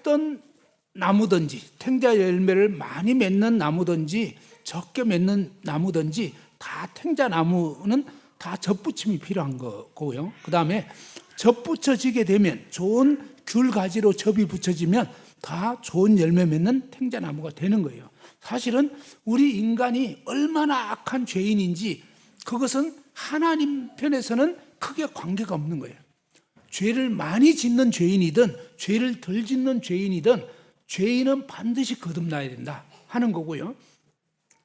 어떤 나무든지 탱자 열매를 많이 맺는 나무든지 적게 맺는 나무든지 다 탱자 나무는 다 젖붙임이 필요한 거고요. 그 다음에 젖붙여지게 되면 좋은 귤 가지로 젖이 붙여지면 다 좋은 열매 맺는 탱자 나무가 되는 거예요. 사실은 우리 인간이 얼마나 악한 죄인인지 그것은 하나님 편에서는 크게 관계가 없는 거예요. 죄를 많이 짓는 죄인이든 죄를 덜 짓는 죄인이든 죄인은 반드시 거듭나야 된다 하는 거고요.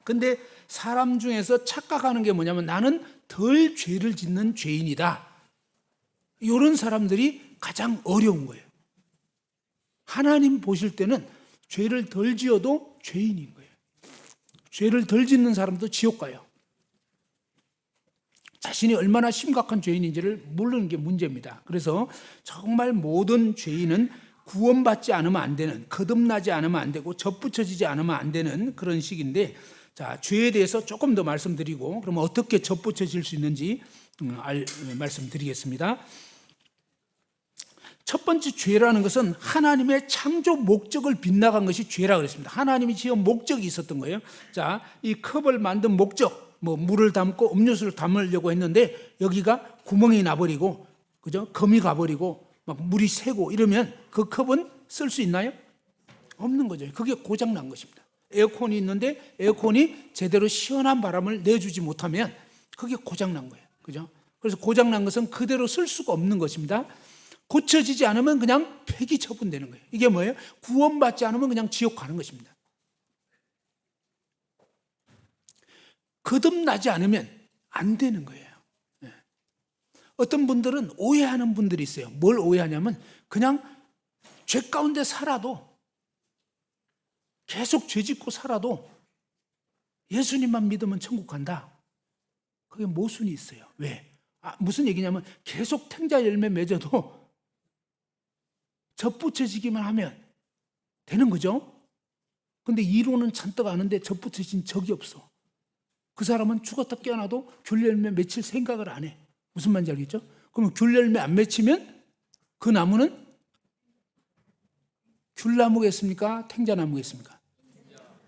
근데 사람 중에서 착각하는 게 뭐냐면 나는 덜 죄를 짓는 죄인이다. 이런 사람들이 가장 어려운 거예요. 하나님 보실 때는 죄를 덜 지어도 죄인인 거예요. 죄를 덜 짓는 사람도 지옥 가요. 자신이 얼마나 심각한 죄인인지를 모르는 게 문제입니다. 그래서 정말 모든 죄인은 구원받지 않으면 안 되는, 거듭나지 않으면 안 되고 젖붙여지지 않으면 안 되는 그런 식인데, 자, 죄에 대해서 조금 더 말씀드리고 그러면 어떻게 젖붙여질 수 있는지 말씀드리겠습니다. 첫 번째 죄라는 것은 하나님의 창조 목적을 빗나간 것이 죄라고 그랬습니다. 하나님이 지은 목적이 있었던 거예요. 자, 이 컵을 만든 목적, 물을 담고 음료수를 담으려고 했는데 여기가 구멍이 나버리고, 그죠? 검이 가버리고 막 물이 새고 이러면 그 컵은 쓸 수 있나요? 없는 거죠. 그게 고장난 것입니다. 에어컨이 있는데 에어컨이 제대로 시원한 바람을 내주지 못하면 그게 고장난 거예요. 그죠? 그래서 고장난 것은 그대로 쓸 수가 없는 것입니다. 고쳐지지 않으면 그냥 폐기 처분되는 거예요. 이게 뭐예요? 구원받지 않으면 그냥 지옥 가는 것입니다. 거듭나지 않으면 안 되는 거예요. 어떤 분들은 오해하는 분들이 있어요. 뭘 오해하냐면 그냥 죄 가운데 살아도, 계속 죄 짓고 살아도 예수님만 믿으면 천국 간다. 그게 모순이 있어요. 왜? 무슨 얘기냐면 계속 탱자 열매 맺어도 젖붙여지기만 하면 되는 거죠. 근데 이론은 잔뜩 아는데 젖붙여진 적이 없어. 그 사람은 죽었다 깨어나도 귤 열매 맺힐 생각을 안 해. 무슨 말인지 알겠죠? 그러면 귤 열매 안 맺히면 그 나무는 귤나무겠습니까? 탱자나무겠습니까?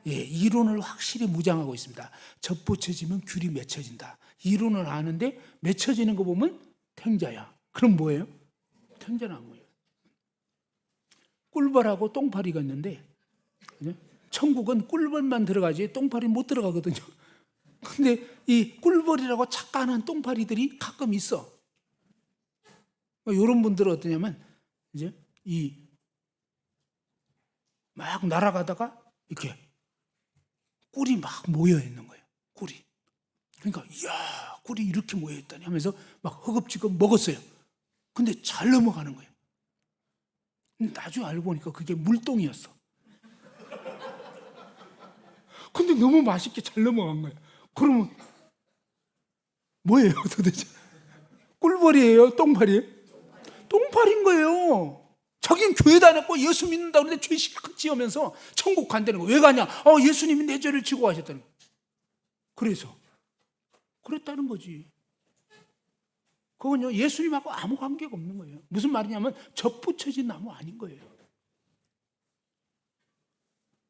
예, 이론을 확실히 무장하고 있습니다. 젖붙여지면 귤이 맺혀진다. 이론을 아는데 맺혀지는 거 보면 탱자야. 그럼 뭐예요? 탱자나무예요. 꿀벌하고 똥파리가 있는데 천국은 꿀벌만 들어가지 똥파리 못 들어가거든요. 근데 이 꿀벌이라고 착각하는 똥파리들이 가끔 있어. 이런 분들은 어떠냐면 이제 막 날아가다가 이렇게 꿀이 막 모여 있는 거예요. 꿀이. 그러니까 이야, 꿀이 이렇게 모여 있다니 하면서 막 허겁지겁 먹었어요. 근데 잘 넘어가는 거예요. 나중에 알고 보니까 그게 물똥이었어. 근데 너무 맛있게 잘 넘어간 거예요. 그러면 뭐예요 도대체? 꿀벌이에요? 똥파리예요? 똥파리인 거예요. 자기는 교회 다녔고 예수 믿는다 그러는데 죄 실컷 지으면서 천국 간다는 거예요. 왜 가냐? 예수님이 내 죄를 지고 가셨다는 거예요. 그래서 그랬다는 거지. 그건요 예수님하고 아무 관계가 없는 거예요. 무슨 말이냐면 젖붙여진 나무 아닌 거예요.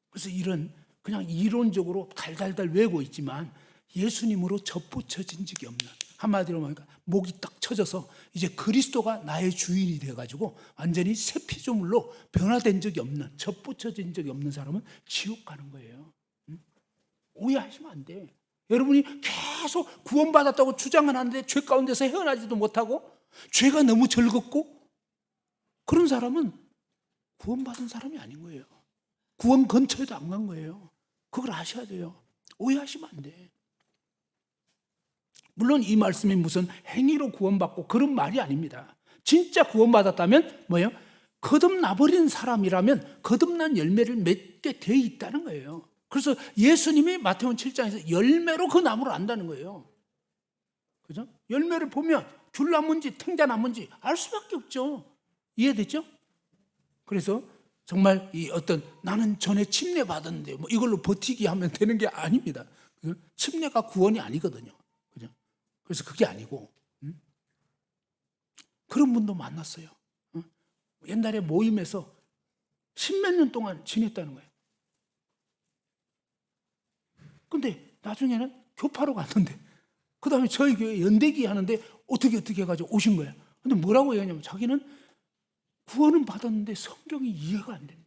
그래서 이런 그냥 이론적으로 달달달 외우고 있지만 예수님으로 젖붙여진 적이 없는, 한마디로 말하니까 목이 딱 쳐져서 이제 그리스도가 나의 주인이 되어가지고 완전히 새 피조물로 변화된 적이 없는, 젖붙여진 적이 없는 사람은 지옥 가는 거예요. 오해하시면 안 돼. 여러분이 계속 구원받았다고 주장은 하는데 죄 가운데서 헤어나지도 못하고 죄가 너무 즐겁고 그런 사람은 구원받은 사람이 아닌 거예요. 구원 근처에도 안 간 거예요. 그걸 아셔야 돼요. 오해하시면 안 돼. 물론 이 말씀이 무슨 행위로 구원받고 그런 말이 아닙니다. 진짜 구원받았다면 뭐예요? 거듭나버린 사람이라면 거듭난 열매를 맺게 돼 있다는 거예요. 그래서 예수님이 마태복음 7장에서 열매로 그 나무를 안다는 거예요. 그죠? 열매를 보면 귤나무인지 탱자나무인지 알 수밖에 없죠. 이해됐죠? 그래서 정말 이 어떤 나는 전에 침례 받았는데 이걸로 버티기 하면 되는 게 아닙니다. 침례가 구원이 아니거든요. 그죠? 그래서 그게 아니고 그런 분도 만났어요. 옛날에 모임에서 십몇 년 동안 지냈다는 거예요. 근데 나중에는 교파로 갔는데 그 다음에 저희 교회 연대기 하는데 어떻게 해가지고 오신 거예요. 근데 뭐라고 얘기하냐면 자기는 구원은 받았는데 성경이 이해가 안 된대.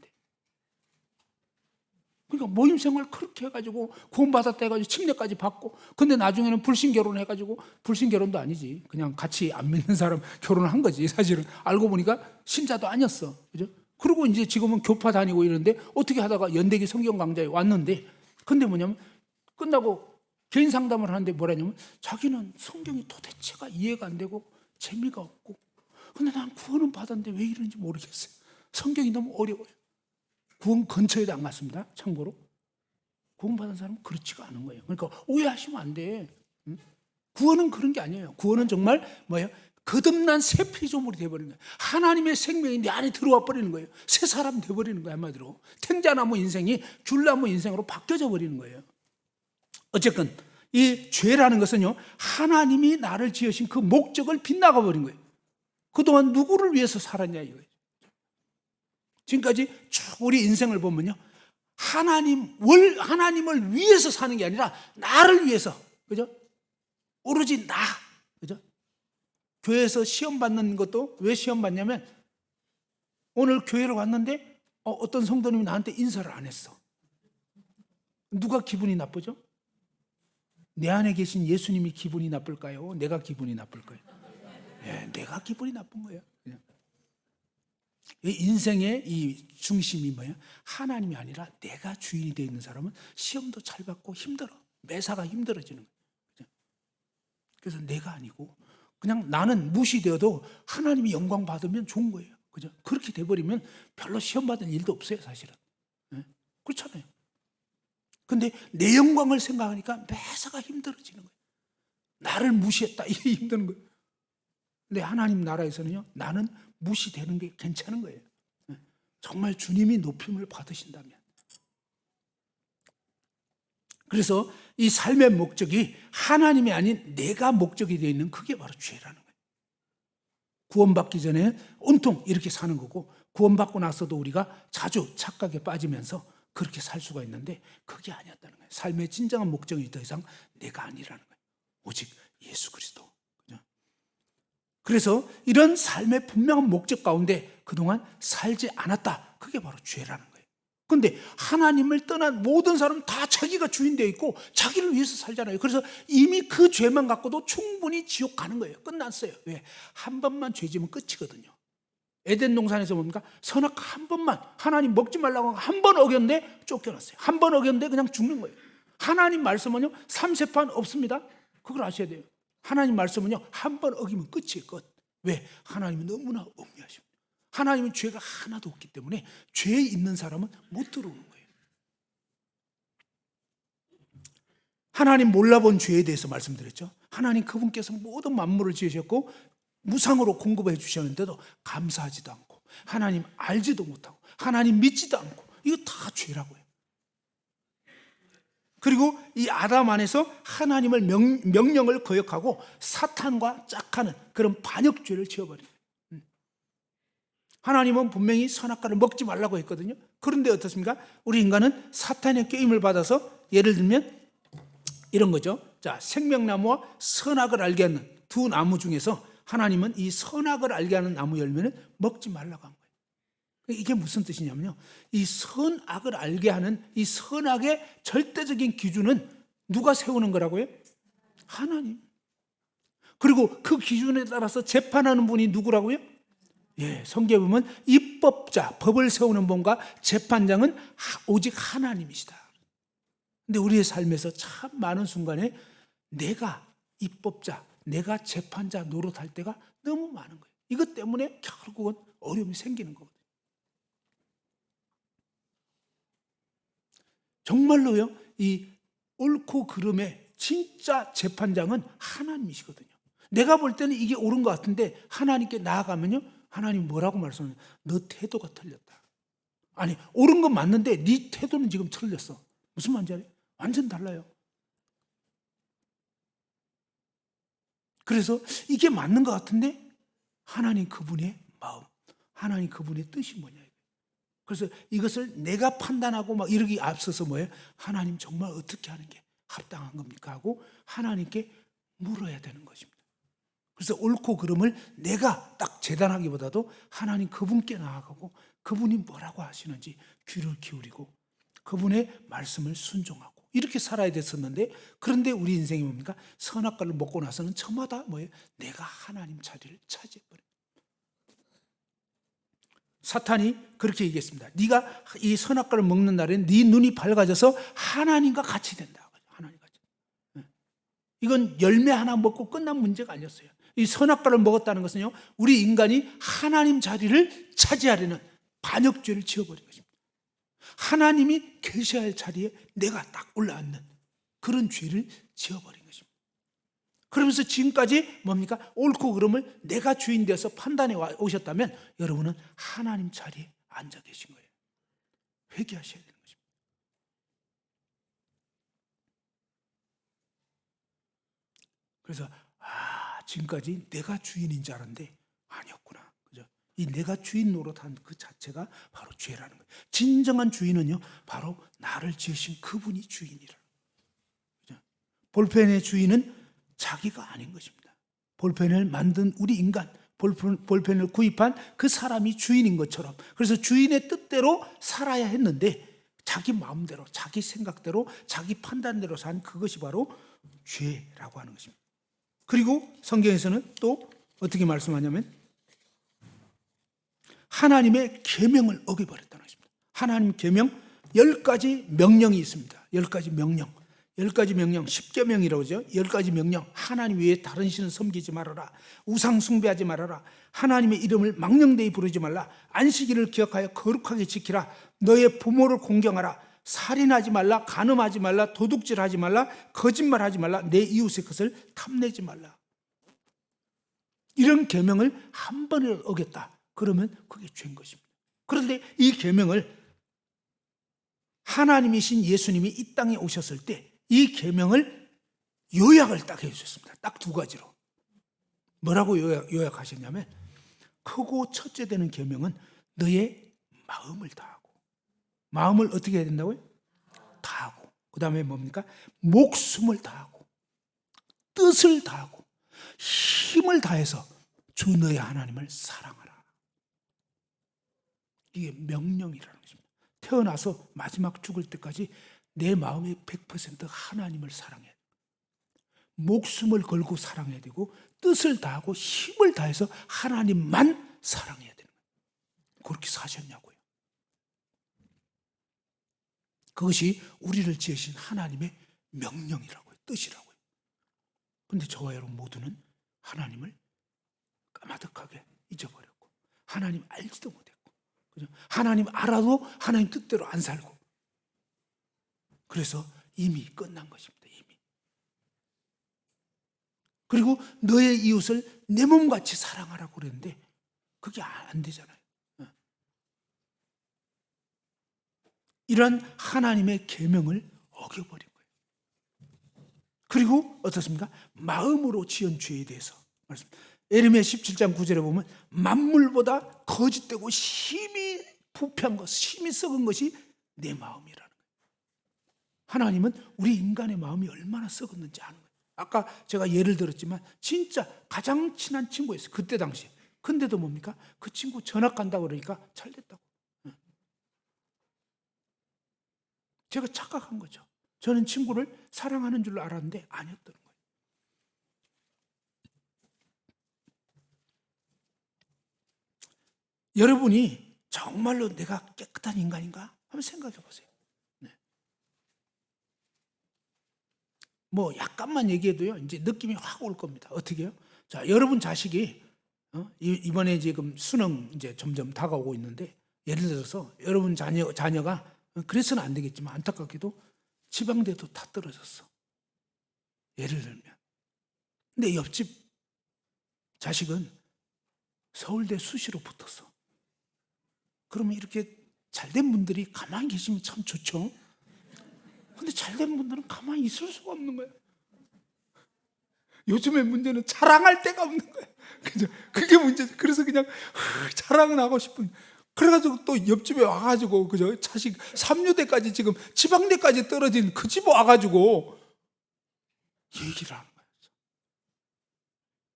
그러니까 모임 생활 그렇게 해가지고 구원받았다 해가지고 침례까지 받고, 근데 나중에는 불신 결혼해가지고, 불신 결혼도 아니지, 그냥 같이 안 믿는 사람 결혼을 한 거지. 사실은 알고 보니까 신자도 아니었어. 그죠? 그리고 이제 지금은 교파 다니고 이러는데 어떻게 하다가 연대기 성경 강좌에 왔는데, 근데 뭐냐면 끝나고 개인 상담을 하는데 뭐라냐면 자기는 성경이 도대체가 이해가 안 되고 재미가 없고, 근데 난 구원은 받았는데 왜 이런지 모르겠어요. 성경이 너무 어려워요. 구원 근처에도 안 갔습니다. 참고로 구원받은 사람은 그렇지가 않은 거예요. 그러니까 오해하시면 안 돼. 구원은 그런 게 아니에요. 구원은 정말 뭐예요? 거듭난 새 피조물이 되어버리는 거예요. 하나님의 생명이 내 안에 들어와 버리는 거예요. 새 사람 되어버리는 거예요. 한마디로 탱자나무 인생이 귤나무 인생으로 바뀌어져 버리는 거예요. 어쨌든 이 죄라는 것은요, 하나님이 나를 지으신 그 목적을 빗나가 버린 거예요. 그동안 누구를 위해서 살았냐 이거예요. 지금까지 쭉 우리 인생을 보면요, 하나님을 위해서 사는 게 아니라 나를 위해서, 그죠? 오로지 나, 그죠? 교회에서 시험 받는 것도 왜 시험 받냐면, 오늘 교회를 왔는데 어떤 성도님이 나한테 인사를 안 했어. 누가 기분이 나쁘죠? 내 안에 계신 예수님이 기분이 나쁠까요? 내가 기분이 나쁠까요? 네, 내가 기분이 나쁜 거예요. 그냥. 인생의 이 중심이 뭐예요? 하나님이 아니라 내가 주인이 되어 있는 사람은 시험도 잘 받고 힘들어. 매사가 힘들어지는 거예요. 그래서 내가 아니고 그냥 나는 무시되어도 하나님이 영광 받으면 좋은 거예요. 그죠? 그렇게 돼버리면 별로 시험 받을 일도 없어요, 사실은. 네? 그렇잖아요. 근데 내 영광을 생각하니까 매사가 힘들어지는 거예요. 나를 무시했다, 이게 힘든 거예요. 근데 하나님 나라에서는요, 나는 무시되는 게 괜찮은 거예요. 정말 주님이 높임을 받으신다면. 그래서 이 삶의 목적이 하나님이 아닌 내가 목적이 되어 있는, 그게 바로 죄라는 거예요. 구원받기 전에 온통 이렇게 사는 거고, 구원받고 나서도 우리가 자주 착각에 빠지면서 그렇게 살 수가 있는데, 그게 아니었다는 거예요. 삶의 진정한 목적이 더 이상 내가 아니라는 거예요. 오직 예수 그리스도. 그래서 이런 삶의 분명한 목적 가운데 그동안 살지 않았다. 그게 바로 죄라는 거예요. 그런데 하나님을 떠난 모든 사람은 다 자기가 주인 되어 있고 자기를 위해서 살잖아요. 그래서 이미 그 죄만 갖고도 충분히 지옥 가는 거예요. 끝났어요. 왜? 한 번만 죄 지면 끝이거든요. 에덴 동산에서 뭡니까? 선악 한 번만, 하나님 먹지 말라고 한 번 어겼는데 쫓겨났어요. 한 번 어겼는데 그냥 죽는 거예요. 하나님 말씀은요, 삼세판 없습니다. 그걸 아셔야 돼요. 하나님 말씀은요, 한 번 어기면 끝이에요. 끝. 왜? 하나님은 너무나 엄미하십니다. 하나님은 죄가 하나도 없기 때문에 죄에 있는 사람은 못 들어오는 거예요. 하나님 몰라본 죄에 대해서 말씀드렸죠. 하나님 그분께서 모든 만물을 지으셨고 무상으로 공급해 주셨는데도 감사하지도 않고, 하나님 알지도 못하고, 하나님 믿지도 않고, 이거 다 죄라고요. 그리고 이 아담 안에서 하나님을 명령을 거역하고 사탄과 짝하는 그런 반역죄를 지어버려요. 하나님은 분명히 선악과를 먹지 말라고 했거든요. 그런데 어떻습니까? 우리 인간은 사탄의 꾀임을 받아서, 예를 들면 이런 거죠. 자, 생명나무와 선악을 알게 하는 두 나무 중에서 하나님은 이 선악을 알게 하는 나무 열매는 먹지 말라고 한 거예요. 이게 무슨 뜻이냐면요, 이 선악을 알게 하는 이 선악의 절대적인 기준은 누가 세우는 거라고요? 하나님. 그리고 그 기준에 따라서 재판하는 분이 누구라고요? 예, 성경에 보면 입법자, 법을 세우는 분과 재판장은 오직 하나님이시다. 근데 우리의 삶에서 참 많은 순간에 내가 입법자, 내가 재판자 노릇할 때가 너무 많은 거예요. 이것 때문에 결국은 어려움이 생기는 거거든요. 정말로요, 이 옳고 그름의 진짜 재판장은 하나님이시거든요. 내가 볼 때는 이게 옳은 것 같은데 하나님께 나아가면요, 하나님 뭐라고 말씀하냐? 너 태도가 틀렸다. 아니, 옳은 건 맞는데 네 태도는 지금 틀렸어. 무슨 말인지 알아요? 완전 달라요. 그래서 이게 맞는 것 같은데 하나님 그분의 마음, 하나님 그분의 뜻이 뭐냐. 그래서 이것을 내가 판단하고 막 이러기 앞서서 뭐예요? 하나님 정말 어떻게 하는 게 합당한 겁니까? 하고 하나님께 물어야 되는 것입니다. 그래서 옳고 그름을 내가 딱 재단하기보다도 하나님 그분께 나아가고 그분이 뭐라고 하시는지 귀를 기울이고 그분의 말씀을 순종하고 이렇게 살아야 됐었는데, 그런데 우리 인생이 뭡니까? 선악과를 먹고 나서는 저마다 뭐예요? 내가 하나님 자리를 차지해버려요. 사탄이 그렇게 얘기했습니다. 네가 이 선악과를 먹는 날엔 네 눈이 밝아져서 하나님과 같이 된다. 하나님 같이. 이건 열매 하나 먹고 끝난 문제가 아니었어요. 이 선악과를 먹었다는 것은요, 우리 인간이 하나님 자리를 차지하려는 반역죄를 지어버린 것입니다. 하나님이 계셔야 할 자리에 내가 딱 올라앉는 그런 죄를 지어버린 것입니다. 그러면서 지금까지 뭡니까? 옳고 그름을 내가 주인 되어서 판단해 오셨다면 여러분은 하나님 자리에 앉아 계신 거예요. 회개하셔야 되는 것입니다. 그래서 지금까지 내가 주인인 줄 알았는데 아니었구나. 그죠? 이 내가 주인 노릇한 그 자체가 바로 죄라는 거예요. 진정한 주인은요, 바로 나를 지으신 그분이 주인이라. 그죠? 볼펜의 주인은 자기가 아닌 것입니다. 볼펜을 만든 우리 인간, 볼펜을 구입한 그 사람이 주인인 것처럼, 그래서 주인의 뜻대로 살아야 했는데 자기 마음대로, 자기 생각대로, 자기 판단대로 산 그것이 바로 죄라고 하는 것입니다. 그리고 성경에서는 또 어떻게 말씀하냐면 하나님의 계명을 어겨버렸다는 것입니다. 하나님 계명 10가지 명령이 있습니다. 10가지 명령. 10가지 명령, 10계명이라고 하죠. 10가지 명령. 하나님 외에 다른 신을 섬기지 말아라. 우상 숭배하지 말아라. 하나님의 이름을 망령되이 부르지 말라. 안식일을 기억하여 거룩하게 지키라. 너의 부모를 공경하라. 살인하지 말라. 간음하지 말라. 도둑질하지 말라. 거짓말하지 말라. 내 이웃의 것을 탐내지 말라. 이런 계명을 한 번을 어겼다. 그러면 그게 죄인 것입니다. 그런데 이 계명을 하나님이신 예수님이 이 땅에 오셨을 때 이 계명을 요약을 딱 해주셨습니다. 딱 2가지로. 뭐라고 요약하셨냐면, 크고 첫째 되는 계명은 너의 마음을 다하고, 마음을 어떻게 해야 된다고요? 다하고. 그 다음에 뭡니까? 목숨을 다하고, 뜻을 다하고, 힘을 다해서 주 너의 하나님을 사랑하라. 이게 명령이라는 것입니다. 태어나서 마지막 죽을 때까지 내 마음의 100% 하나님을 사랑해야 돼요. 목숨을 걸고 사랑해야 되고, 뜻을 다하고 힘을 다해서 하나님만 사랑해야 되는 거예요. 그렇게 사셨냐고요. 그것이 우리를 지으신 하나님의 명령이라고요. 뜻이라고요. 그런데 저와 여러분 모두는 하나님을 까마득하게 잊어버렸고, 하나님 알지도 못했고, 그죠? 하나님 알아도 하나님 뜻대로 안 살고, 그래서 이미 끝난 것입니다. 이미. 그리고 너의 이웃을 내 몸같이 사랑하라고 그랬는데 그게 안 되잖아요. 이런 하나님의 계명을 어겨버린 거예요. 그리고 어떻습니까? 마음으로 지은 죄에 대해서 말씀. 예레미야 17장 9절에 보면 만물보다 거짓되고 심히 부패한 것, 심히 썩은 것이 내 마음이라는 거예요. 하나님은 우리 인간의 마음이 얼마나 썩었는지 아는 거예요. 아까 제가 예를 들었지만 진짜 가장 친한 친구였어요. 그때 당시에. 근데도 뭡니까? 그 친구 전학 간다고 그러니까 잘 됐다고. 제가 착각한 거죠. 저는 친구를 사랑하는 줄 알았는데 아니었던 거예요. 여러분이 정말로 내가 깨끗한 인간인가? 한번 생각해 보세요. 뭐 약간만 얘기해도요, 이제 느낌이 확 올 겁니다. 어떻게 해요? 자, 여러분 자식이 이번에 지금 수능 이제 점점 다가오고 있는데, 예를 들어서 여러분 자녀가 그래서는 안 되겠지만 안타깝게도 지방대도 다 떨어졌어. 예를 들면. 근데 옆집 자식은 서울대 수시로 붙었어. 그러면 이렇게 잘된 분들이 가만히 계시면 참 좋죠. 근데 잘된 분들은 가만히 있을 수가 없는 거예요. 요즘의 문제는 자랑할 데가 없는 거예요. 그게 문제죠. 그래서 그냥 자랑은 하고 싶은, 그래가지고 또 옆집에 와가지고 그죠? 자식 3류대까지 지금 지방대까지 떨어진 그 집 와가지고 얘기를 하는 거예요.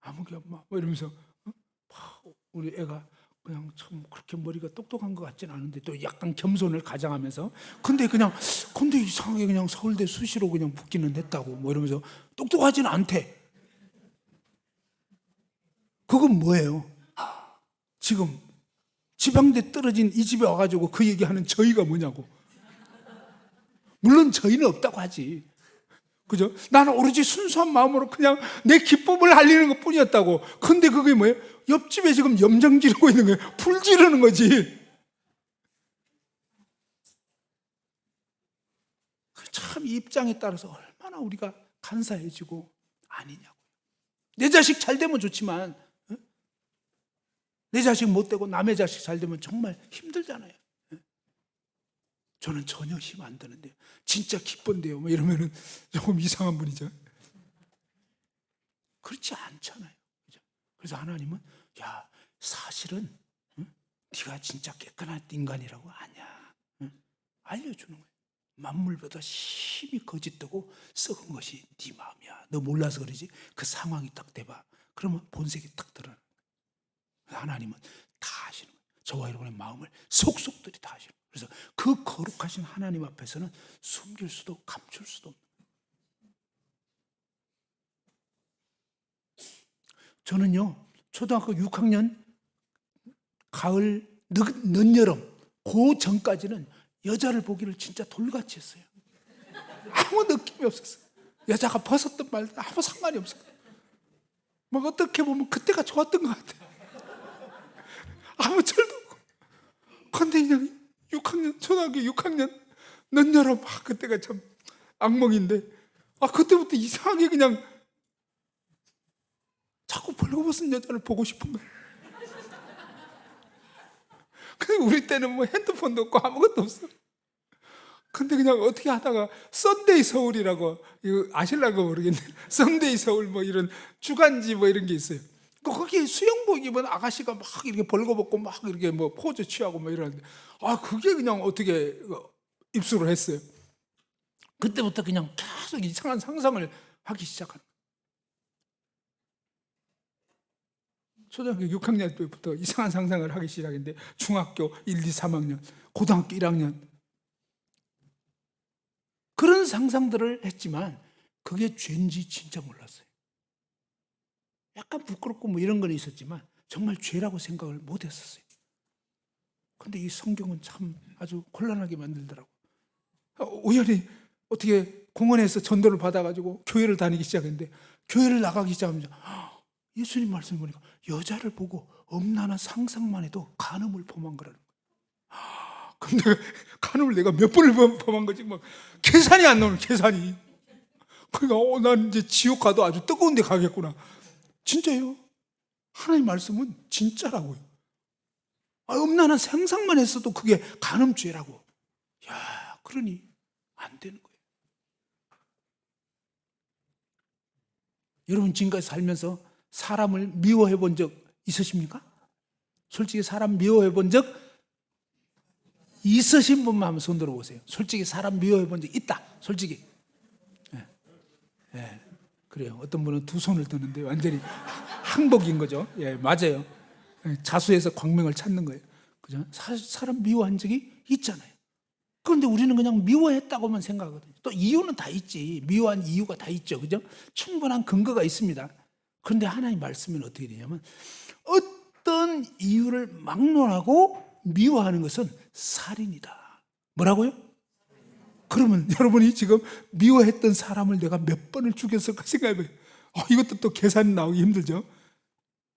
아무개 엄마 뭐 이러면서 우리 애가 그냥 참 그렇게 머리가 똑똑한 것 같지는 않은데 또 약간 겸손을 가장하면서 근데 이상하게 그냥 서울대 수시로 그냥 붙기는 했다고 뭐 이러면서 똑똑하지는 않대. 그건 뭐예요? 지금 지방대 떨어진 이 집에 와가지고 그 얘기하는 저희가 뭐냐고. 물론 저희는 없다고 하지. 그죠? 나는 오로지 순수한 마음으로 그냥 내 기쁨을 알리는 것 뿐이었다고. 근데 그게 뭐예요? 옆집에 지금 염정 지르고 있는 거예요. 불 지르는 거지. 참 이 입장에 따라서 얼마나 우리가 간사해지고 아니냐고. 내 자식 잘 되면 좋지만 내 자식 못 되고 남의 자식 잘 되면 정말 힘들잖아요. 저는 전혀 힘 안 드는데요. 진짜 기쁜데요. 뭐 이러면은 조금 이상한 분이죠. 그렇지 않잖아요. 그래서 하나님은 야 사실은 네가 진짜 깨끗한 인간이라고 아니야. 알려주는 거예요. 만물보다 심히 거짓되고 썩은 것이 네 마음이야. 너 몰라서 그러지? 그 상황이 딱 돼봐. 그러면 본색이 딱 드러나는 거예요. 하나님은 다 아시는 거예요. 저와 여러분의 마음을 속속들이 다 아시는 거예요. 그래서 그 거룩하신 하나님 앞에서는 숨길 수도 감출 수도 없는 거예요. 저는요 초등학교 6학년 가을 늦여름 그 전까지는 여자를 보기를 진짜 돌같이 했어요. 아무 느낌이 없었어요. 여자가 벗었던 말도 아무 상관이 없었어요. 막 어떻게 보면 그때가 좋았던 것 같아요. 아무 철도 없고. 근데 그냥 6학년 초등학교 6학년 늦여름 그때가 참 악몽인데 그때부터 이상하게 그냥 자꾸 벌거벗은 여자를 보고 싶은 거예요. 근데 우리 때는 뭐 핸드폰도 없고 아무것도 없어. 근데 그냥 어떻게 하다가 썬데이 서울이라고 이거 아실라고 모르겠네. 썬데이 서울 뭐 이런 주간지 뭐 이런 게 있어요. 거기 수영복 입은 아가씨가 막 이렇게 벌거벗고 막 이렇게 뭐 포즈 취하고 뭐 이러는데 그게 그냥 어떻게 입수를 했어요. 그때부터 그냥 계속 이상한 상상을 하기 시작하는 거예요. 초등학교 6학년 때부터 이상한 상상을 하기 시작했는데 중학교 1, 2, 3학년, 고등학교 1학년 그런 상상들을 했지만 그게 죄인지 진짜 몰랐어요. 약간 부끄럽고 뭐 이런 건 있었지만 정말 죄라고 생각을 못 했었어요. 근데 이 성경은 참 아주 곤란하게 만들더라고요. 우연히 어떻게 공원에서 전도를 받아가지고 교회를 다니기 시작했는데 교회를 나가기 시작하면서 예수님 말씀을 보니까 여자를 보고 엄란한 상상만 해도 간음을 범한 거라는 거예요. 근데 간음을 내가 몇 번을 범한 거지 막 계산이 안 나오는 계산이. 그러니까 난 이제 지옥 가도 아주 뜨거운 데 가겠구나. 진짜요. 하나님 말씀은 진짜라고요. 엄란한 상상만 했어도 그게 간음죄라고. 야, 그러니 안 되는 거예요. 여러분 지금까지 살면서 사람을 미워해 본 적 있으십니까? 솔직히 사람 미워해 본 적 있으신 분만 한번 손 들어보세요. 솔직히 사람 미워해 본 적 있다. 솔직히. 예, 그래요. 어떤 분은 두 손을 드는데 완전히 항복인 거죠. 예, 맞아요. 자수해서 광명을 찾는 거예요. 그죠? 사람 미워한 적이 있잖아요. 그런데 우리는 그냥 미워했다고만 생각하거든요. 또 이유는 다 있지. 미워한 이유가 다 있죠. 그죠? 충분한 근거가 있습니다. 그런데 하나님 말씀은 어떻게 되냐면 어떤 이유를 막론하고 미워하는 것은 살인이다. 뭐라고요? 그러면 여러분이 지금 미워했던 사람을 내가 몇 번을 죽였을까 생각해봐요. 이것도 또 계산이 나오기 힘들죠.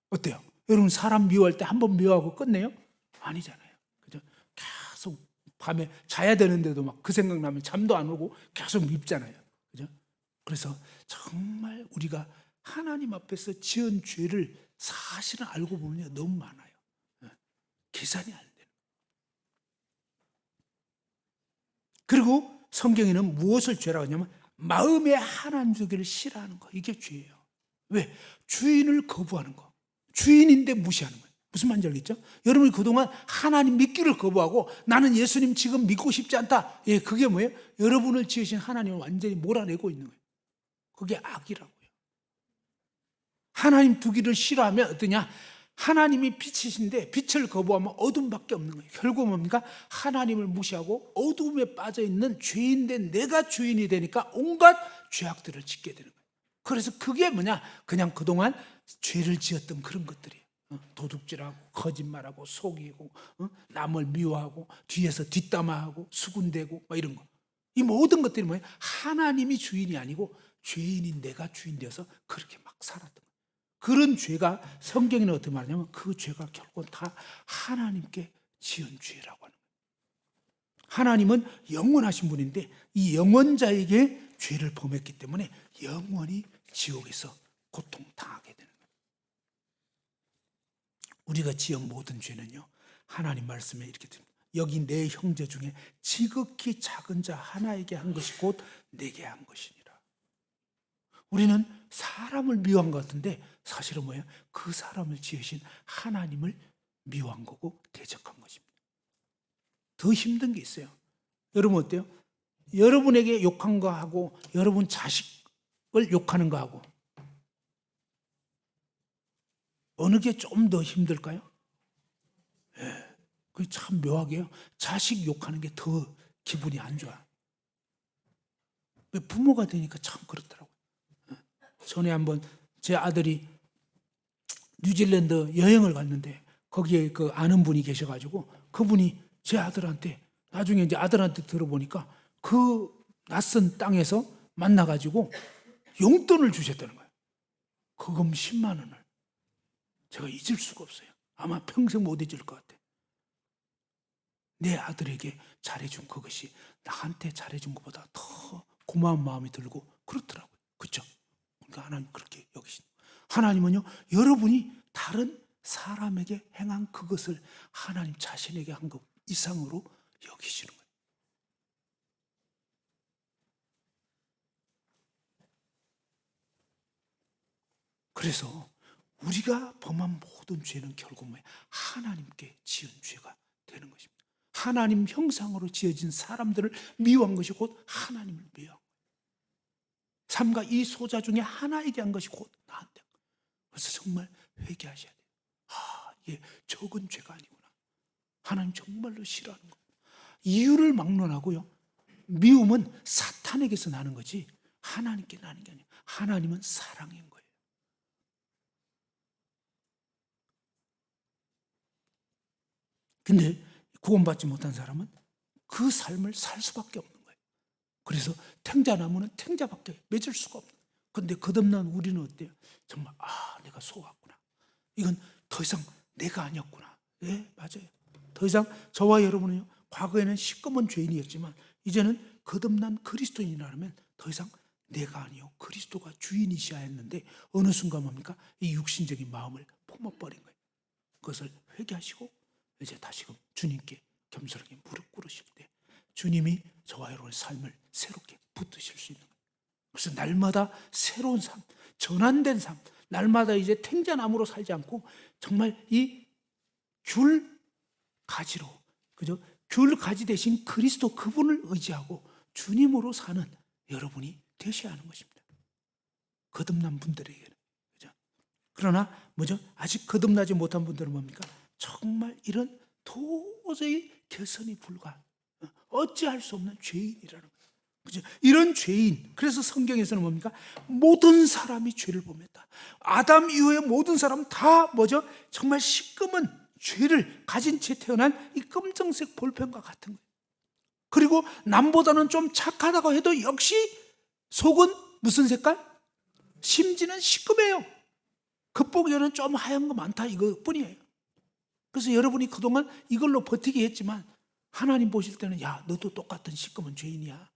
어때요? 여러분 사람 미워할 때 한 번 미워하고 끝내요? 아니잖아요. 그죠? 계속 밤에 자야 되는데도 막 그 생각나면 잠도 안 오고 계속 밉잖아요. 그죠? 그래서 정말 우리가 하나님 앞에서 지은 죄를 사실은 알고 보면 너무 많아요. 계산이 안 돼요. 그리고 성경에는 무엇을 죄라고 하냐면 마음에 하나님 주기를 싫어하는 거. 이게 죄예요. 왜? 주인을 거부하는 거. 주인인데 무시하는 거예요. 무슨 말인지 알겠죠? 여러분이 그동안 하나님 믿기를 거부하고 나는 예수님 지금 믿고 싶지 않다. 예, 그게 뭐예요? 여러분을 지으신 하나님을 완전히 몰아내고 있는 거예요. 그게 악이라고요. 하나님 두기를 싫어하면 어떠냐? 하나님이 빛이신데 빛을 거부하면 어둠밖에 없는 거예요. 결국 뭡니까? 하나님을 무시하고 어둠에 빠져있는 죄인된 내가 주인이 되니까 온갖 죄악들을 짓게 되는 거예요. 그래서 그게 뭐냐? 그냥 그동안 죄를 지었던 그런 것들이에요. 도둑질하고 거짓말하고 속이고 남을 미워하고 뒤에서 뒷담화하고 수군대고 막 이런 거. 이 모든 것들이 뭐예요? 하나님이 주인이 아니고 죄인인 내가 주인 되어서 그렇게 막 살았던 거예요. 그런 죄가 성경에는 어떻게 말하냐면 그 죄가 결국은 다 하나님께 지은 죄라고 하는 거예요. 하나님은 영원하신 분인데 이 영원자에게 죄를 범했기 때문에 영원히 지옥에서 고통당하게 되는 거예요. 우리가 지은 모든 죄는요, 하나님 말씀에 이렇게 됩니다. 여기 내 형제 중에 지극히 작은 자 하나에게 한 것이 곧 내게 한 것이니라. 우리는 사람을 미워한 것 같은데 사실은 뭐예요? 그 사람을 지으신 하나님을 미워한 거고 대적한 것입니다. 더 힘든 게 있어요. 여러분 어때요? 여러분에게 욕한 거하고 여러분 자식을 욕하는 거하고 어느 게 좀 더 힘들까요? 예, 그게 참 묘하게요. 자식 욕하는 게 더 기분이 안 좋아. 부모가 되니까 참 그렇더라고요. 전에 한번 제 아들이 뉴질랜드 여행을 갔는데 거기에 그 아는 분이 계셔가지고 그분이 제 아들한테 나중에 이제 아들한테 들어보니까 그 낯선 땅에서 만나가지고 용돈을 주셨다는 거예요. 그금 10만 원을. 제가 잊을 수가 없어요. 아마 평생 못 잊을 것 같아요. 내 아들에게 잘해준 그것이 나한테 잘해준 것보다 더 고마운 마음이 들고 그렇더라고요. 그렇죠? 그러니까 하나님 그렇게 여기신. 하나님은요, 여러분이 다른 사람에게 행한 그것을 하나님 자신에게 한 것 이상으로 여기시는 거예요. 그래서 우리가 범한 모든 죄는 결국 뭐예요? 하나님께 지은 죄가 되는 것입니다. 하나님 형상으로 지어진 사람들을 미워한 것이 곧 하나님을 미워한 거예요. 삼가 이 소자 중에 하나에게 한 것이 곧 나한테. 그래서 정말 회개하셔야 돼요. 이게 적은 죄가 아니구나. 하나님 정말로 싫어하는 겁니다. 이유를 막론하고요. 미움은 사탄에게서 나는 거지 하나님께 나는 게 아니에요. 하나님은 사랑인 거예요. 근데 구원받지 못한 사람은 그 삶을 살 수밖에 없는 거예요. 그래서 탱자나무는 탱자밖에 맺을 수가 없는 거예요. 그런데 거듭난 우리는 어때요? 정말 내가 속았구나. 이건 더 이상 내가 아니었구나. 네, 맞아요. 더 이상 저와 여러분은요, 과거에는 시꺼먼 죄인이었지만 이제는 거듭난 그리스도인이라면 더 이상 내가 아니요 그리스도가 주인이셔야 했는데 어느 순간 뭡니까? 이 육신적인 마음을 품어버린 거예요. 그것을 회개하시고 이제 다시금 주님께 겸손하게 무릎 꿇으실 때 주님이 저와 여러분의 삶을 새롭게 붙드실 수 있는 거예요. 그래서 날마다 새로운 삶, 전환된 삶, 날마다 이제 탱자나무로 살지 않고 정말 이 귤 가지로, 그죠? 귤 가지 대신 그리스도 그분을 의지하고 주님으로 사는 여러분이 되셔야 하는 것입니다. 거듭난 분들에게는. 그죠? 그러나 뭐죠? 아직 거듭나지 못한 분들은 뭡니까? 정말 이런 도저히 개선이 불가한 어찌할 수 없는 죄인이라는 거예요. 그죠? 이런 죄인. 그래서 성경에서는 뭡니까? 모든 사람이 죄를 범했다. 아담 이후에 모든 사람은 다 뭐죠? 정말 시꺼먼 죄를 가진 채 태어난 이 검정색 볼펜과 같은 거예요. 그리고 남보다는 좀 착하다고 해도 역시 속은 무슨 색깔? 심지는 시꺼매요. 겉보기에는 좀 하얀 거 많다 이것뿐이에요. 그래서 여러분이 그동안 이걸로 버티게 했지만 하나님 보실 때는 야, 너도 똑같은 시꺼먼 죄인이야.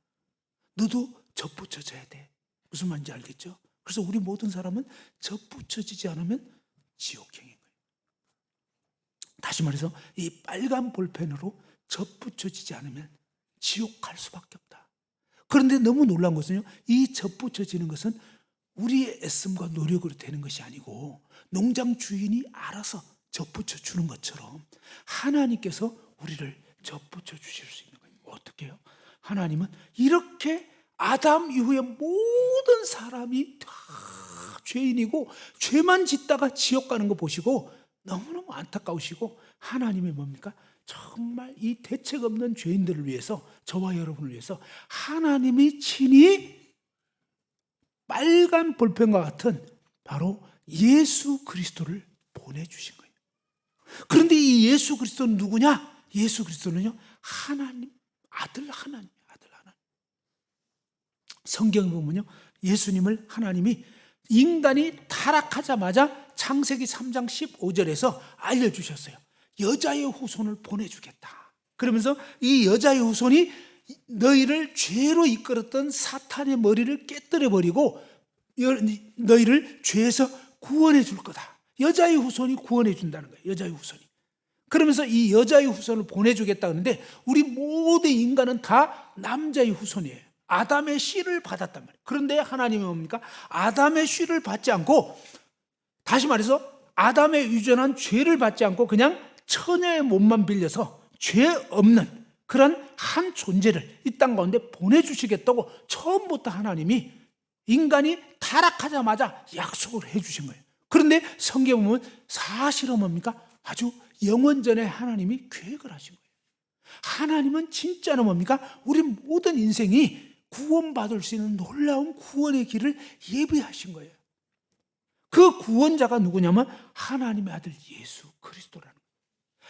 너도 접붙여져야 돼. 무슨 말인지 알겠죠? 그래서 우리 모든 사람은 접붙여지지 않으면 지옥행인 거예요. 다시 말해서 이 빨간 볼펜으로 접붙여지지 않으면 지옥 갈 수밖에 없다. 그런데 너무 놀라운 것은요, 이 접붙여지는 것은 우리의 애씀과 노력으로 되는 것이 아니고 농장 주인이 알아서 접붙여 주는 것처럼 하나님께서 우리를 접붙여 주실 수 있는 거예요. 어떻게 해요? 하나님은 이렇게 아담 이후에 모든 사람이 다 죄인이고 죄만 짓다가 지옥 가는 거 보시고 너무너무 안타까우시고 하나님이 뭡니까? 정말 이 대책 없는 죄인들을 위해서, 저와 여러분을 위해서 하나님이 친히 빨간 볼펜과 같은 바로 예수 그리스도를 보내주신 거예요. 그런데 이 예수 그리스도는 누구냐? 예수 그리스도는요, 하나님, 아들 하나님. 성경에 보면요, 예수님을 하나님이 인간이 타락하자마자 창세기 3장 15절에서 알려주셨어요. 여자의 후손을 보내주겠다. 그러면서 이 여자의 후손이 너희를 죄로 이끌었던 사탄의 머리를 깨뜨려버리고 너희를 죄에서 구원해 줄 거다. 여자의 후손이 구원해 준다는 거예요. 여자의 후손이. 그러면서 이 여자의 후손을 보내주겠다 하는데 우리 모든 인간은 다 남자의 후손이에요. 아담의 씨를 받았단 말이에요. 그런데 하나님이 뭡니까? 아담의 씨를 받지 않고, 다시 말해서 아담의 유전한 죄를 받지 않고 그냥 처녀의 몸만 빌려서 죄 없는 그런 한 존재를 이 땅 가운데 보내주시겠다고 처음부터 하나님이 인간이 타락하자마자 약속을 해주신 거예요. 그런데 성경에 보면 사실은 뭡니까? 아주 영원전에 하나님이 계획을 하신 거예요. 하나님은 진짜로 뭡니까? 우리 모든 인생이 구원받을 수 있는 놀라운 구원의 길을 예비하신 거예요. 그 구원자가 누구냐면 하나님의 아들 예수 그리스도라는 거예요.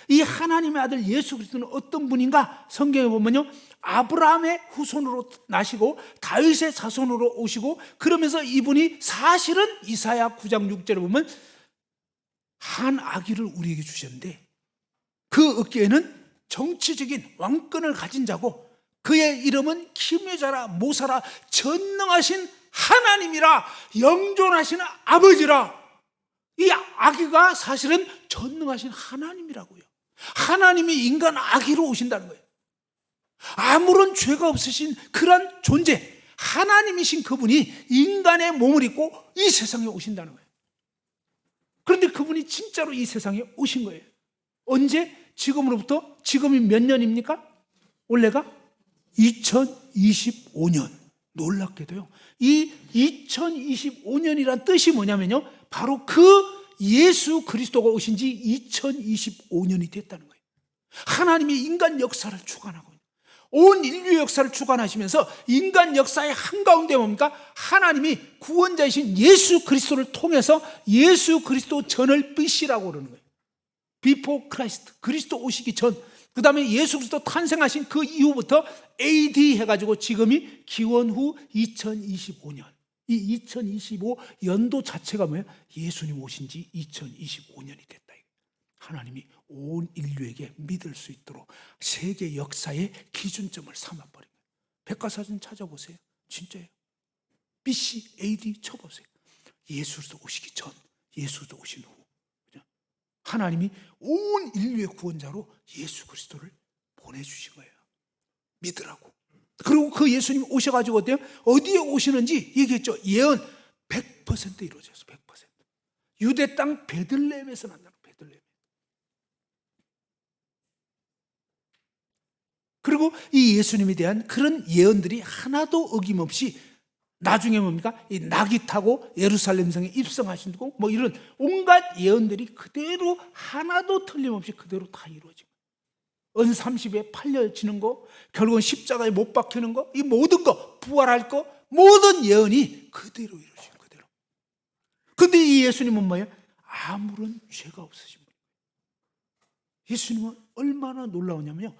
이 하나님의 아들 예수 그리스도는 어떤 분인가? 성경에 보면요, 아브라함의 후손으로 나시고 다윗의 자손으로 오시고, 그러면서 이분이 사실은 이사야 9장 6절에 보면 한 아기를 우리에게 주셨는데 그 어깨에는 정치적인 왕권을 가진 자고 그의 이름은 기묘자라 모사라 전능하신 하나님이라 영존하신 아버지라. 이 아기가 사실은 전능하신 하나님이라고요. 하나님이 인간 아기로 오신다는 거예요. 아무런 죄가 없으신 그런 존재, 하나님이신 그분이 인간의 몸을 입고 이 세상에 오신다는 거예요. 그런데 그분이 진짜로 이 세상에 오신 거예요. 언제? 지금으로부터, 지금이 몇 년입니까? 올해가 2025년. 놀랍게도요, 이 2025년이란 뜻이 뭐냐면요, 바로 그 예수 그리스도가 오신 지 2025년이 됐다는 거예요. 하나님이 인간 역사를 주관하고 온 인류 역사를 주관하시면서 인간 역사의 한가운데 뭡니까? 하나님이 구원자이신 예수 그리스도를 통해서 예수 그리스도 전을 BC라고 그러는 거예요. Before Christ, 그리스도 오시기 전. 그 다음에 예수 그리스도 탄생하신 그 이후부터 AD 해가지고 지금이 기원 후 2025년. 이 2025 연도 자체가 뭐예요? 예수님 오신 지 2025년이 됐다. 하나님이 온 인류에게 믿을 수 있도록 세계 역사의 기준점을 삼아버린 거예요. 백과사전 찾아보세요. 진짜예요. BC, AD 쳐보세요. 예수 그리스도 오시기 전, 예수 그리스도 오신 후. 하나님이 온 인류의 구원자로 예수 그리스도를 보내주신 거예요. 믿으라고. 그리고 그 예수님이 오셔가지고 어때요? 어디에 오시는지 얘기했죠. 예언 100% 이루어졌어요. 100%. 유대 땅 베들레헴에서 난다는 베들레헴. 그리고 이 예수님에 대한 그런 예언들이 하나도 어김없이 나중에 뭡니까? 이 낙이 타고 예루살렘 성에 입성하시고 뭐 이런 온갖 예언들이 그대로 하나도 틀림없이 그대로 다 이루어진 거예요. 은 30에 팔려지는 거, 결국은 십자가에 못 박히는 거, 이 모든 거, 부활할 거, 모든 예언이 그대로 이루어진 그대로. 근데 이 예수님은 뭐예요? 아무런 죄가 없으신 분이에요. 예수님은 얼마나 놀라우냐면요,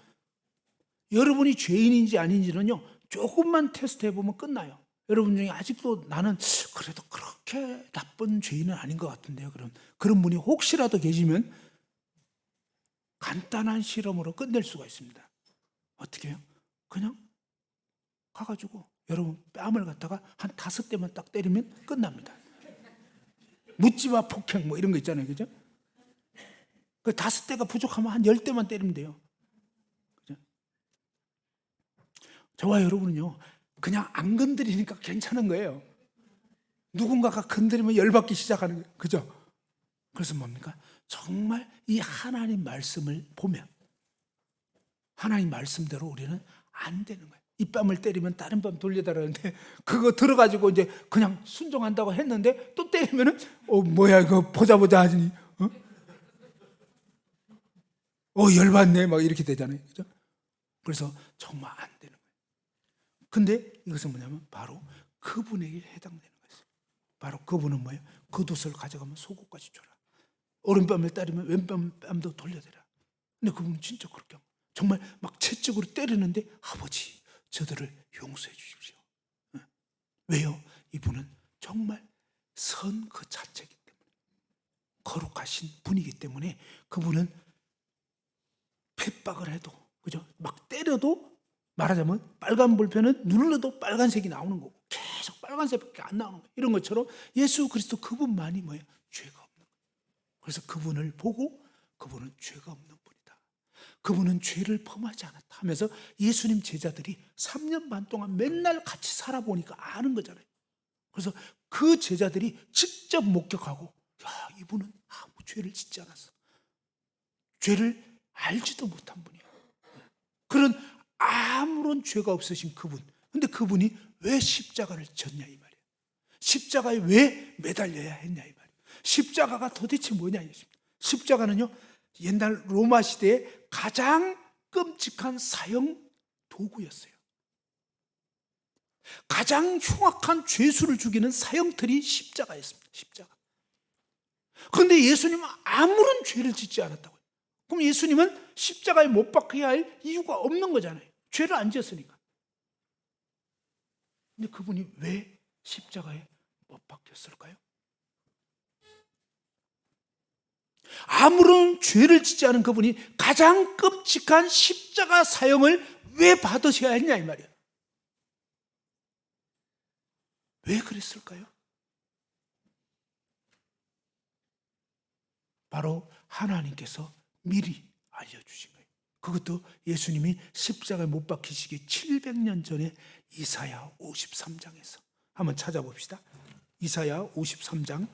여러분이 죄인인지 아닌지는요 조금만 테스트 해보면 끝나요. 여러분 중에 아직도 나는 그래도 그렇게 나쁜 죄인은 아닌 것 같은데요, 그런 분이 혹시라도 계시면 간단한 실험으로 끝낼 수가 있습니다. 어떻게 해요? 그냥 가가지고 여러분 뺨을 갖다가 한 5대만 딱 때리면 끝납니다. 묻지마 폭행 뭐 이런 거 있잖아요, 그죠? 그 5대가 부족하면 한 10대만 때리면 돼요. 그죠? 저와 여러분은요 그냥 안 건드리니까 괜찮은 거예요. 누군가가 건드리면 열받기 시작하는 거예요. 그죠? 그래서 뭡니까? 정말 이 하나님 말씀을 보면 하나님 말씀대로 우리는 안 되는 거예요. 이 뺨을 때리면 다른 뺨 돌려달라는데 그거 들어가지고 이제 그냥 순종한다고 했는데 또 때리면은 뭐야 이거 보자 하니 열받네 막 이렇게 되잖아요. 그죠? 그래서 정말 안 되는 거예요. 근데 이것은 뭐냐면 바로 그분에게 해당되는 거예요. 바로 그분은 뭐예요? 겉옷을 가져가면 속옷까지 줘라. 오른뺨을 때리면 왼뺨도 돌려대라. 근데 그분은 진짜 그렇게 하고 정말 막 채찍으로 때리는데 아버지 저들을 용서해 주십시오. 왜요? 이분은 정말 선 그 자체이기 때문에 거룩하신 분이기 때문에 그분은 핍박을 해도 그죠? 막 때려도 말하자면 빨간 볼펜은 눌러도 빨간색이 나오는 거고 계속 빨간색밖에 안 나오는 거예요. 이런 것처럼 예수 그리스도 그분만이 뭐예요? 죄가 없는 거예요. 그래서 그분을 보고 그분은 죄가 없는 분이다. 그분은 죄를 범하지 않았다 하면서 예수님 제자들이 3년 반 동안 맨날 같이 살아보니까 아는 거잖아요. 그래서 그 제자들이 직접 목격하고 야 이분은 아무 죄를 짓지 않았어. 죄를 알지도 못한 분이야. 그런 아무런 죄가 없으신 그분. 근데 그분이 왜 십자가를 졌냐 이 말이에요. 십자가에 왜 매달려야 했냐 이 말이에요. 십자가가 도대체 뭐냐 이 십자가는요 옛날 로마 시대에 가장 끔찍한 사형 도구였어요. 가장 흉악한 죄수를 죽이는 사형틀이 십자가였습니다. 십자가. 그런데 예수님은 아무런 죄를 짓지 않았다고요. 그럼 예수님은 십자가에 못 박혀야 할 이유가 없는 거잖아요. 죄를 안 지었으니까. 근데 그분이 왜 십자가에 못 박혔을까요? 아무런 죄를 짓지 않은 그분이 가장 끔찍한 십자가 사형을 왜 받으셔야 했냐 이 말이에요. 왜 그랬을까요? 바로 하나님께서 미리 알려주신 거예요. 그것도 예수님이 십자가에 못 박히시기 700년 전에 이사야 53장에서 한번 찾아봅시다. 이사야 53장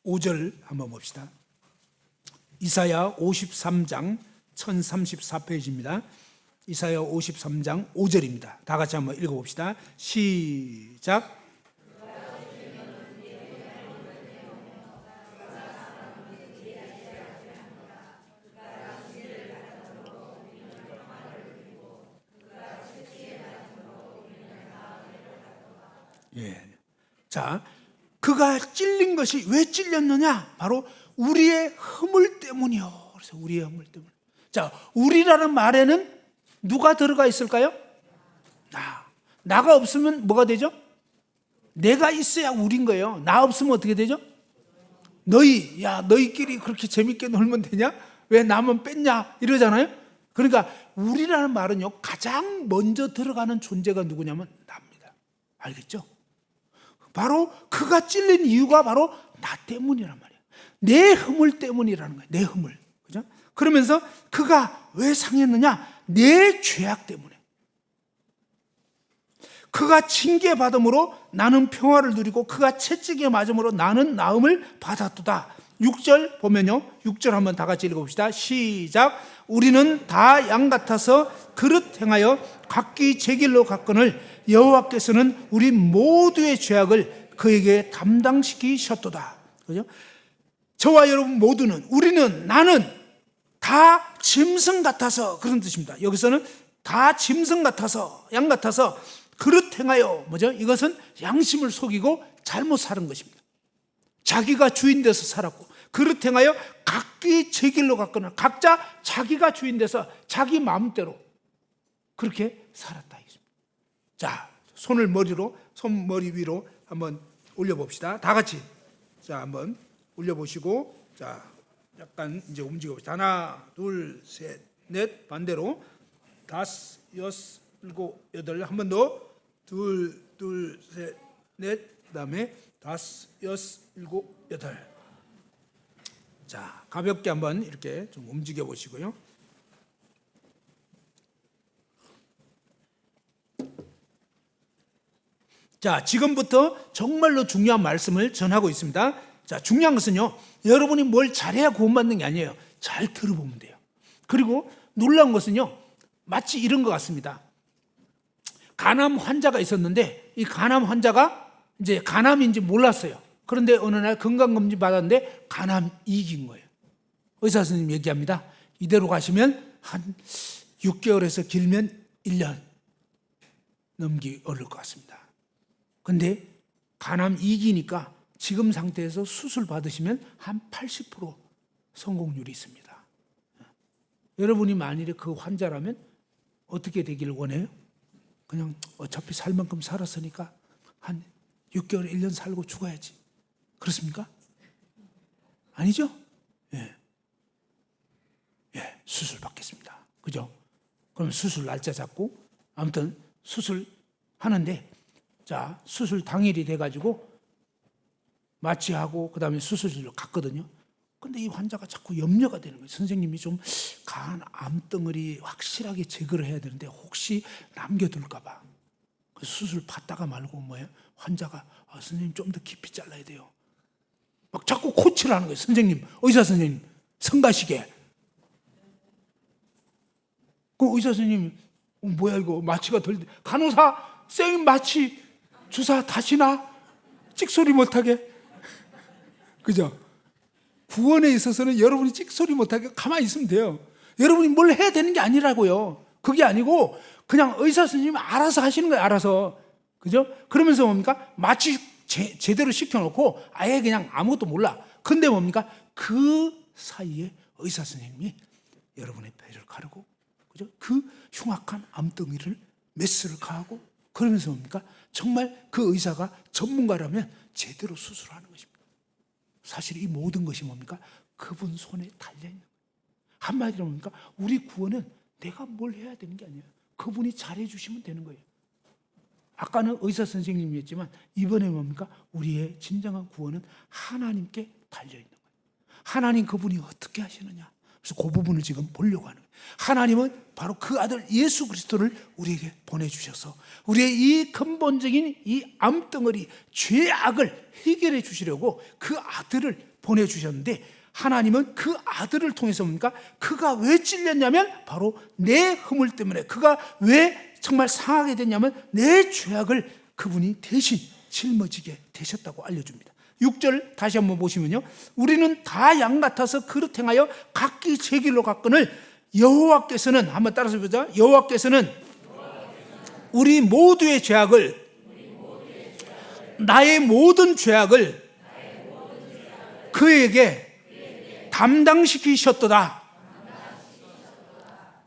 5절 한번 봅시다. 이사야 53장 1034페이지입니다. 이사야 53장 5절입니다. 다 같이 한번 읽어봅시다. 시작. 예. 자, 그가 찔린 것이 왜 찔렸느냐? 바로 우리의 허물 때문이요. 그래서 우리의 허물 때문. 자, 우리라는 말에는 누가 들어가 있을까요? 나가 없으면 뭐가 되죠? 내가 있어야 우린 거예요. 나 없으면 어떻게 되죠? 너희끼리 그렇게 재밌게 놀면 되냐? 왜 나만 뺐냐? 이러잖아요. 그러니까 우리라는 말은요, 가장 먼저 들어가는 존재가 누구냐면 나입니다. 알겠죠? 바로 그가 찔린 이유가 바로 나 때문이란 말이에요. 내 허물 때문이라는 거예요. 내 허물. 그죠? 그러면서 그가 왜 상했느냐? 내 죄악 때문에. 그가 징계받음으로 나는 평화를 누리고 그가 채찍에 맞음으로 나는 나음을 받았도다. 6절 보면요. 6절 한번 다 같이 읽어봅시다. 시작. 우리는 다 양 같아서 그릇 행하여 각기 제 길로 갔거늘 여호와께서는 우리 모두의 죄악을 그에게 담당시키셨도다. 그죠? 저와 여러분 모두는, 우리는, 나는 다 짐승 같아서, 그런 뜻입니다. 여기서는 다 짐승 같아서, 양 같아서 그릇 행하여, 뭐죠? 이것은 양심을 속이고 잘못 사는 것입니다. 자기가 주인 돼서 살았고, 그릇 행하여 각기 제 길로 갔거나, 각자 자기가 주인 돼서 자기 마음대로 그렇게 살았다. 자, 손머리 위로 한번 올려봅시다. 다 같이. 자, 한번 올려보시고, 자, 약간 이제 움직여봅시다. 하나, 둘, 셋, 넷, 반대로. 다섯, 여섯, 일곱, 여덟. 한 번 더. 둘, 셋, 넷. 그 다음에 다섯, 여섯, 일곱, 여덟. 자, 가볍게 한번 이렇게 좀 움직여 보시고요. 자, 지금부터 정말로 중요한 말씀을 전하고 있습니다. 자, 중요한 것은요, 여러분이 뭘 잘해야 구원받는 게 아니에요. 잘 들어보면 돼요. 그리고 놀라운 것은요, 마치 이런 것 같습니다. 간암 환자가 있었는데 이 간암 환자가 이제 간암인지 몰랐어요. 그런데 어느 날 건강검진 받았는데 간암 이긴 거예요. 의사 선생님 얘기합니다. 이대로 가시면 한 6개월에서 길면 1년 넘기 어려울 것 같습니다. 근데 간암 이기니까 지금 상태에서 수술 받으시면 한 80% 성공률이 있습니다. 여러분이 만일에 그 환자라면 어떻게 되기를 원해요? 그냥 어차피 살 만큼 살았으니까 한 6개월, 1년 살고 죽어야지. 그렇습니까? 아니죠? 예. 예, 수술 받겠습니다. 그죠? 그럼 수술 날짜 잡고 아무튼 수술 하는데, 자, 수술 당일이 돼가지고 마취하고 그다음에 수술실로 갔거든요. 근데 이 환자가 자꾸 염려가 되는 거예요. 선생님이 좀 간 암덩어리 확실하게 제거를 해야 되는데 혹시 남겨둘까 봐. 그래서 수술 받다가 말고 뭐예요? 환자가 선생님 좀 더 깊이 잘라야 돼요. 막 자꾸 코치를 하는 거예요. 선생님, 의사 선생님, 성가시게. 그 의사 선생님, 뭐야 이거 마취가 덜 돼. 간호사, 쌤 마취 주사 다시나 찍소리 못하게. 그죠? 구원에 있어서는 여러분이 찍소리 못하게 가만히 있으면 돼요. 여러분이 뭘 해야 되는 게 아니라고요. 그게 아니고 그냥 의사 선생님이 알아서 하시는 거예요. 알아서. 그죠? 그러면서 뭡니까? 마취 제대로 시켜놓고 아예 그냥 아무것도 몰라. 근데 뭡니까? 그 사이에 의사 선생님이 여러분의 배를 가르고, 그죠? 그 흉악한 암덩이를 메스를 가하고, 그러면서 뭡니까? 정말 그 의사가 전문가라면 제대로 수술하는 것입니다. 사실 이 모든 것이 뭡니까? 그분 손에 달려있는 거예요. 한마디로 뭡니까? 우리 구원은 내가 뭘 해야 되는 게 아니에요. 그분이 잘해주시면 되는 거예요. 아까는 의사 선생님이었지만 이번에 뭡니까? 우리의 진정한 구원은 하나님께 달려있는 거예요. 하나님 그분이 어떻게 하시느냐. 그래서 그 부분을 지금 보려고 하는 거예요. 하나님은 바로 그 아들 예수 그리스도를 우리에게 보내주셔서 우리의 이 근본적인 이 암덩어리 죄악을 해결해 주시려고 그 아들을 보내주셨는데, 하나님은 그 아들을 통해서 뭡니까? 그가 왜 찔렸냐면 바로 내 허물 때문에, 그가 왜 정말 상하게 됐냐면 내 죄악을 그분이 대신 짊어지게 되셨다고 알려줍니다. 6절 다시 한번 보시면요, 우리는 다 양 같아서 그릇 행하여 각기 제 길로 갔거늘 여호와께서는, 한번 따라서 보자. 여호와께서는 우리 모두의 죄악을, 나의 모든 죄악을 그에게 담당시키셨도다.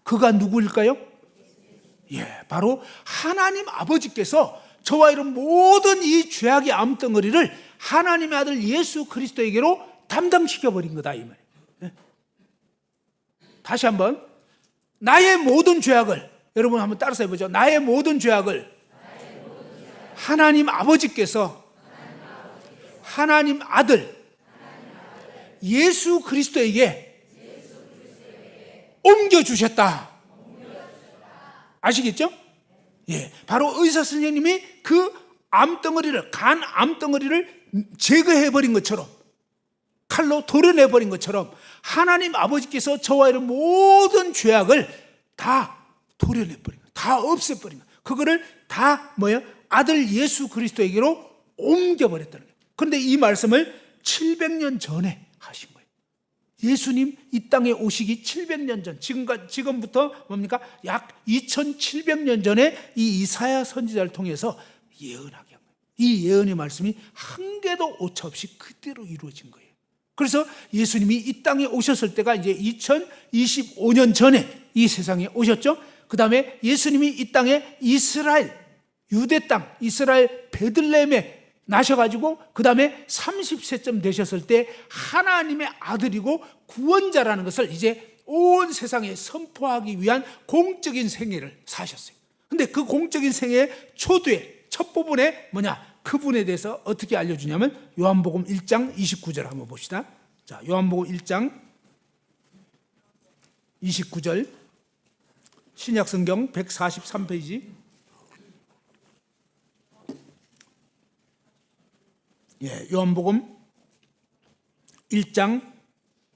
그가 누구일까요? 예, 바로 하나님 아버지께서 저와 이런 모든 이 죄악의 암덩어리를 하나님의 아들 예수 그리스도에게로 담당시켜버린 거다, 이 말이에요. 예? 다시 한번, 나의 모든 죄악을, 여러분 한번 따라서 해보죠. 나의 모든 죄악을 하나님 아버지께서 하나님 아들 예수 그리스도에게 옮겨주셨다. 아시겠죠? 예, 바로 의사 선생님이 그 암덩어리를, 간 암덩어리를 제거해버린 것처럼, 칼로 도려내버린 것처럼 하나님 아버지께서 저와 이런 모든 죄악을 다 도려내버린 거예요. 다 없애버린 거예요. 그거를 다 뭐예요? 아들 예수 그리스도에게로 옮겨버렸다는 거예요. 그런데 이 말씀을 700년 전에 하신 거예요. 예수님 이 땅에 오시기 700년 전, 지금부터 뭡니까? 약 2700년 전에 이 이사야 선지자를 통해서 예언하게 한 거예요. 이 예언의 말씀이 한 개도 오차 없이 그대로 이루어진 거예요. 그래서 예수님이 이 땅에 오셨을 때가 이제 2025년 전에 이 세상에 오셨죠. 그 다음에 예수님이 이 땅에 이스라엘, 유대 땅, 이스라엘 베들레헴에 나셔가지고 그 다음에 30세쯤 되셨을 때 하나님의 아들이고 구원자라는 것을 이제 온 세상에 선포하기 위한 공적인 생애를 사셨어요. 근데 그 공적인 생애의 초두에 첫 부분에 뭐냐? 그분에 대해서 어떻게 알려주냐면 요한복음 1장 29절 한번 봅시다. 자, 요한복음 1장 29절, 신약성경 143페이지. 요한복음 1장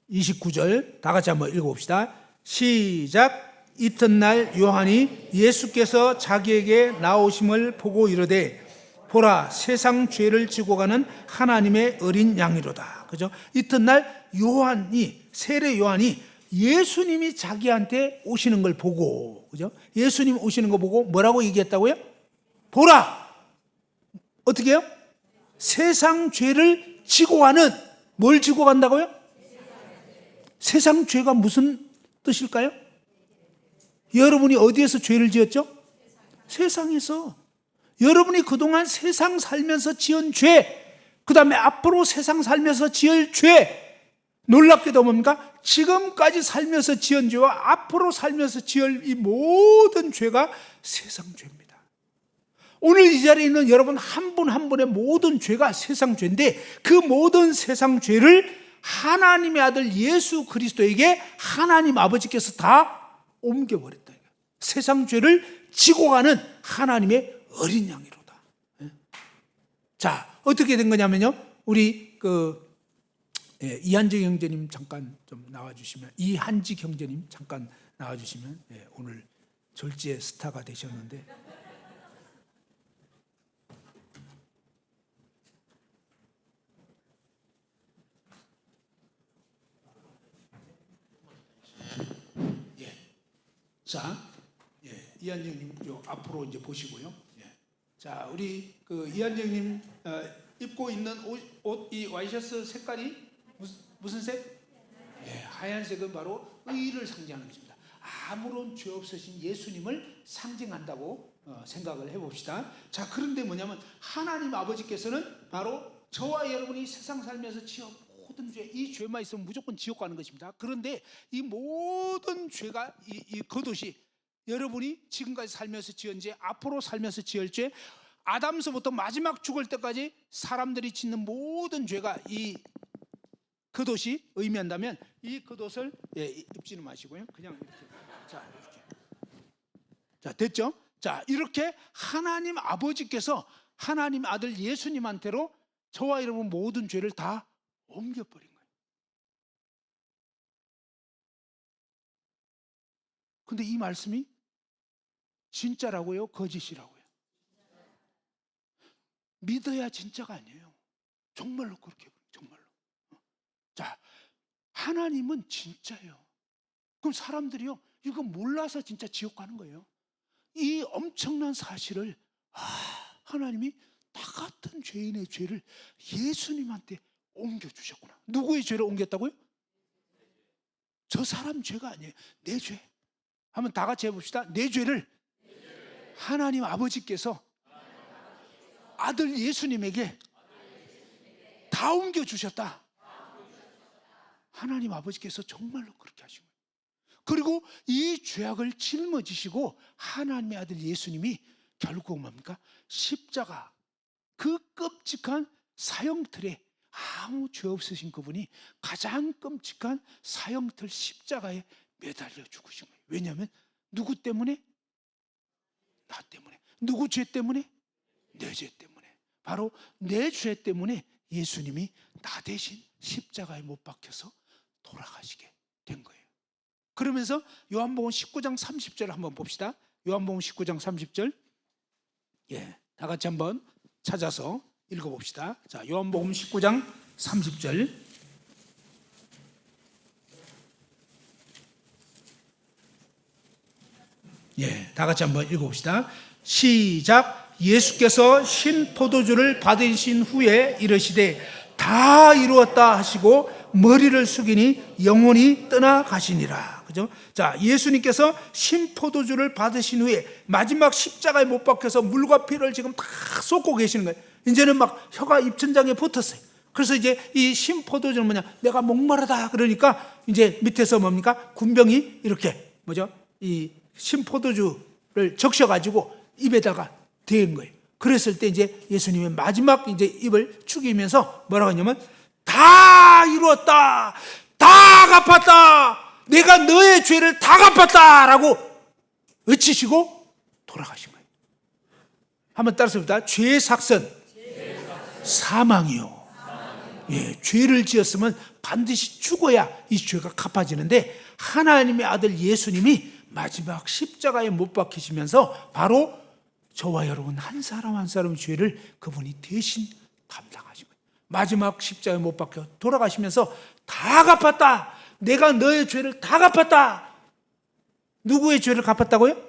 29절 다 같이 한번 읽어봅시다. 시작. 이튿날 요한이 예수께서 자기에게 나오심을 보고 이르되 보라, 세상 죄를 지고 가는 하나님의 어린 양이로다. 그죠? 이튿날 요한이, 세례 요한이 예수님이 자기한테 오시는 걸 보고, 그죠? 예수님 오시는 거 보고 뭐라고 얘기했다고요? 보라! 어떻게 해요? 세상 죄를 지고 가는, 뭘 지고 간다고요? 세상 죄가 무슨 뜻일까요? 여러분이 어디에서 죄를 지었죠? 세상에서. 여러분이 그동안 세상 살면서 지은 죄, 그 다음에 앞으로 세상 살면서 지을 죄, 놀랍게도 뭡니까? 지금까지 살면서 지은 죄와 앞으로 살면서 지을 이 모든 죄가 세상 죄입니다. 오늘 이 자리에 있는 여러분 한 분 한 분의 모든 죄가 세상 죄인데, 그 모든 세상 죄를 하나님의 아들 예수 그리스도에게 하나님 아버지께서 다 옮겨버렸다. 세상 죄를 지고 가는 하나님의 어린 양이로다. 자, 어떻게 된 거냐면요, 우리 이한직 형제님 잠깐 좀 나와주시면, 이한직 형제님 잠깐 나와주시면, 오늘 졸지의 스타가 되셨는데, 자, 이한정님 앞으로 이제 보시고요. 자, 우리 이한정님 입고 있는 옷, 이 와이셔츠 색깔이 무슨 색? 하얀색은 바로 의를 상징하는 것입니다. 아무런 죄 없으신 예수님을 상징한다고 생각을 해봅시다. 자, 그런데 뭐냐면 하나님 아버지께서는 바로 저와 여러분이 세상 살면서 지어 모든 죄, 이 죄만 있으면 무조건 지옥 가는 것입니다. 그런데 이 모든 죄가 이 겉옷이 여러분이 지금까지 살면서 지은 죄, 앞으로 살면서 지을 죄, 아담서부터 마지막 죽을 때까지 사람들이 짓는 모든 죄가 이 겉옷이 의미한다면, 이 겉옷을 입지는 마시고요. 그냥 이렇게. 자, 이렇게. 자, 됐죠? 자, 이렇게 하나님 아버지께서 하나님 아들 예수님한테로 저와 여러분 모든 죄를 다 옮겨버린 거예요. 근데 이 말씀이 진짜라고요? 거짓이라고요? 믿어야 진짜가 아니에요. 정말로 그렇게, 정말로. 자, 하나님은 진짜예요. 그럼 사람들이요, 이거 몰라서 진짜 지옥 가는 거예요. 이 엄청난 사실을, 하나님이 나 같은 죄인의 죄를 예수님한테 옮겨주셨구나. 누구의 죄를 옮겼다고요? 저 사람 죄가 아니에요. 내 죄. 한번 다 같이 해봅시다. 내 죄를 하나님 아버지께서 아들 예수님에게 다 옮겨주셨다. 하나님 아버지께서 정말로 그렇게 하신 거예요. 그리고 이 죄악을 짊어지시고 하나님의 아들 예수님이 결국 뭡니까? 십자가, 그 끔찍한 사형틀에, 아무 죄 없으신 그분이 가장 끔찍한 사형틀 십자가에 매달려 죽으신 거예요. 왜냐하면 누구 때문에? 나 때문에. 누구 죄 때문에? 내 죄 때문에. 바로 내 죄 때문에 예수님이 나 대신 십자가에 못 박혀서 돌아가시게 된 거예요. 그러면서 요한복음 19장 30절 한번 봅시다. 요한복음 19장 30절. 다 같이 한번 찾아서 읽어봅시다. 자, 요한복음 19장 30절. 다 같이 한번 읽어봅시다. 시작. 예수께서 신 포도주를 받으신 후에 이르시되 다 이루었다 하시고 머리를 숙이니 영혼이 떠나가시니라. 그죠? 자, 예수님께서 신 포도주를 받으신 후에 마지막 십자가에 못 박혀서 물과 피를 지금 다 쏟고 계시는 거예요. 이제는 막 혀가 입천장에 붙었어요. 그래서 이제 이 신 포도주는 뭐냐? 내가 목마르다 그러니까 이제 밑에서 뭡니까? 군병이 이렇게 이 신 포도주를 적셔가지고 입에다가 대는 거예요. 그랬을 때 이제 예수님의 마지막 이제 입을 축이면서 뭐라고 하냐면 다 이루었다, 다 갚았다, 내가 너의 죄를 다 갚았다라고 외치시고 돌아가신 거예요. 한번 따라서 봅니다. 죄의 삭선, 사망이요. 예, 죄를 지었으면 반드시 죽어야 이 죄가 갚아지는데, 하나님의 아들 예수님이 마지막 십자가에 못 박히시면서 바로 저와 여러분 한 사람 한 사람의 죄를 그분이 대신 감당하신 거예요. 마지막 십자가에 못 박혀 돌아가시면서 다 갚았다, 내가 너의 죄를 다 갚았다. 누구의 죄를 갚았다고요?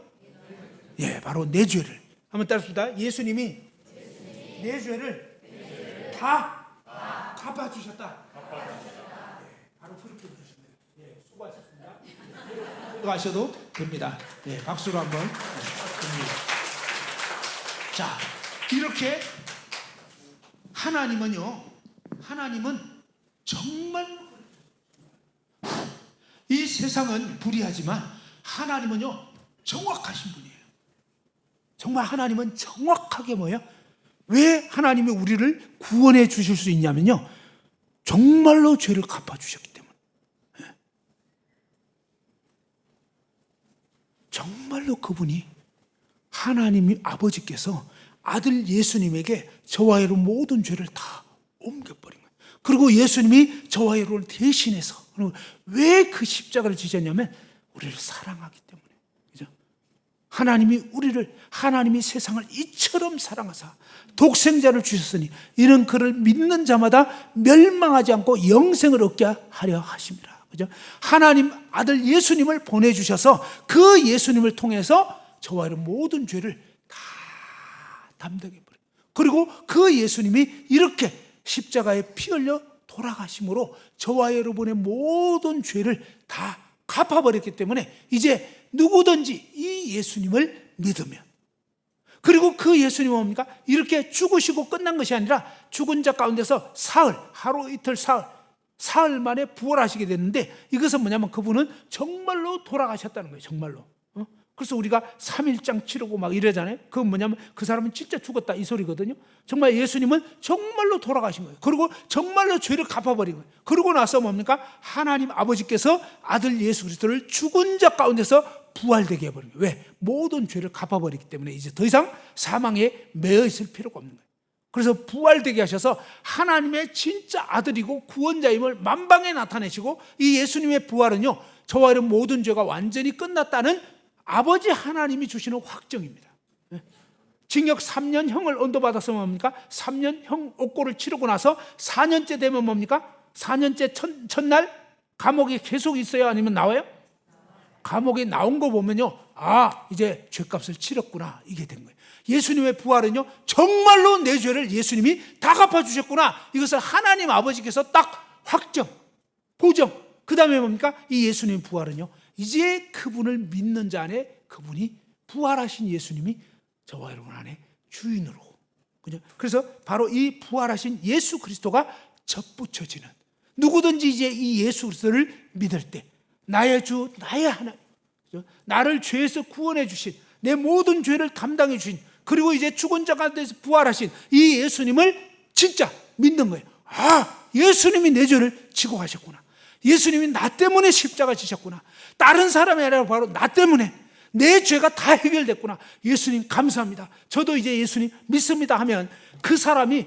예, 바로 내 죄를. 한번 따라합시다. 예수님이 내 죄를 다 갚아주셨다. 바로 그렇게 보시면 돼요. 예, 수고하셨습니다. 들어가셔도 됩니다. 예, 박수로 한번. 됩니다. 자, 이렇게 하나님은 정말 이 세상은 불의하지만 하나님은요 정확하신 분이에요. 정말 하나님은 정확하게 뭐예요? 왜 하나님이 우리를 구원해 주실 수 있냐면요, 정말로 죄를 갚아주셨기 때문에. 정말로 그분이, 하나님이 아버지께서 아들 예수님에게 저와 여러분 모든 죄를 다 옮겨버린 거예요. 그리고 예수님이 저와 여러분을 대신해서, 왜 그 십자가를 지셨냐면 우리를 사랑하기 때문에. 그죠? 하나님이 세상을 이처럼 사랑하사 독생자를 주셨으니 이는 그를 믿는 자마다 멸망하지 않고 영생을 얻게 하려 하심이라. 그죠? 하나님 아들 예수님을 보내주셔서 그 예수님을 통해서 저와 여러분 모든 죄를 다 담당해버려요. 그리고 그 예수님이 이렇게 십자가에 피 흘려 돌아가심으로 저와 여러분의 모든 죄를 다 갚아버렸기 때문에 이제 누구든지 이 예수님을 믿으면, 그리고 그 예수님은 뭡니까? 이렇게 죽으시고 끝난 것이 아니라 죽은 자 가운데서 하루 이틀 사흘 만에 부활하시게 됐는데, 이것은 뭐냐면 그분은 정말로 돌아가셨다는 거예요. 정말로. 그래서 우리가 3일장 치르고 막 이러잖아요. 그건 뭐냐면 그 사람은 진짜 죽었다 이 소리거든요. 정말 예수님은 정말로 돌아가신 거예요. 그리고 정말로 죄를 갚아버린 거예요. 그러고 나서 뭡니까? 하나님 아버지께서 아들 예수 그리스도를 죽은 자 가운데서 부활되게 해버린 거예요. 왜? 모든 죄를 갚아버리기 때문에 이제 더 이상 사망에 매여 있을 필요가 없는 거예요. 그래서 부활되게 하셔서 하나님의 진짜 아들이고 구원자임을 만방에 나타내시고, 이 예수님의 부활은요 저와 여러분 모든 죄가 완전히 끝났다는 아버지 하나님이 주시는 확정입니다. 징역 3년형을 언도받아서 뭡니까? 3년형 옥고를 치르고 나서 4년째 되면 뭡니까? 4년째 첫날 감옥에 계속 있어요? 아니면 나와요? 감옥에 나온 거 보면요, 이제 죄값을 치렀구나, 이게 된 거예요. 예수님의 부활은요 정말로 내 죄를 예수님이 다 갚아주셨구나, 이것을 하나님 아버지께서 딱 확정, 보정. 그 다음에 뭡니까? 이 예수님의 부활은요 이제 그분을 믿는 자 안에, 그분이 부활하신 예수님이 저와 여러분 안에 주인으로. 그죠? 그래서 바로 이 부활하신 예수 그리스도가 접붙여지는, 누구든지 이제 이 예수 그리스도를 믿을 때 나의 주, 나의 하나님, 나를 죄에서 구원해 주신, 내 모든 죄를 담당해 주신, 그리고 이제 죽은 자 가운데서 부활하신 이 예수님을 진짜 믿는 거예요. 예수님이 내 죄를 지고 가셨구나. 예수님이 나 때문에 십자가 지셨구나. 다른 사람이 아니라 바로 나 때문에 내 죄가 다 해결됐구나. 예수님 감사합니다. 저도 이제 예수님 믿습니다 하면 그 사람이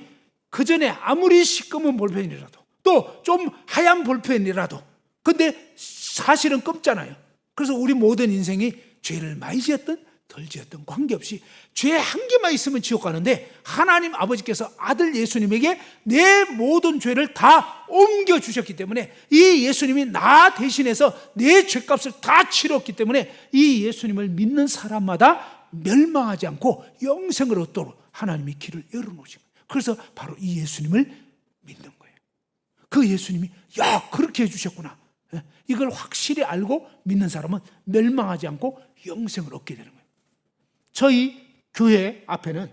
그 전에 아무리 시꺼먼 볼펜이라도, 또 좀 하얀 볼펜이라도, 근데 사실은 검잖아요. 그래서 우리 모든 인생이 죄를 많이 지었든 덜 지었든 관계없이 죄 한 개만 있으면 지옥 가는데, 하나님 아버지께서 아들 예수님에게 내 모든 죄를 다 옮겨주셨기 때문에, 이 예수님이 나 대신해서 내 죄값을 다 치렀기 때문에 이 예수님을 믿는 사람마다 멸망하지 않고 영생을 얻도록 하나님이 길을 열어놓으신 거예요. 그래서 바로 이 예수님을 믿는 거예요. 그 예수님이 그렇게 해주셨구나, 이걸 확실히 알고 믿는 사람은 멸망하지 않고 영생을 얻게 되는 거예요. 저희 교회 앞에는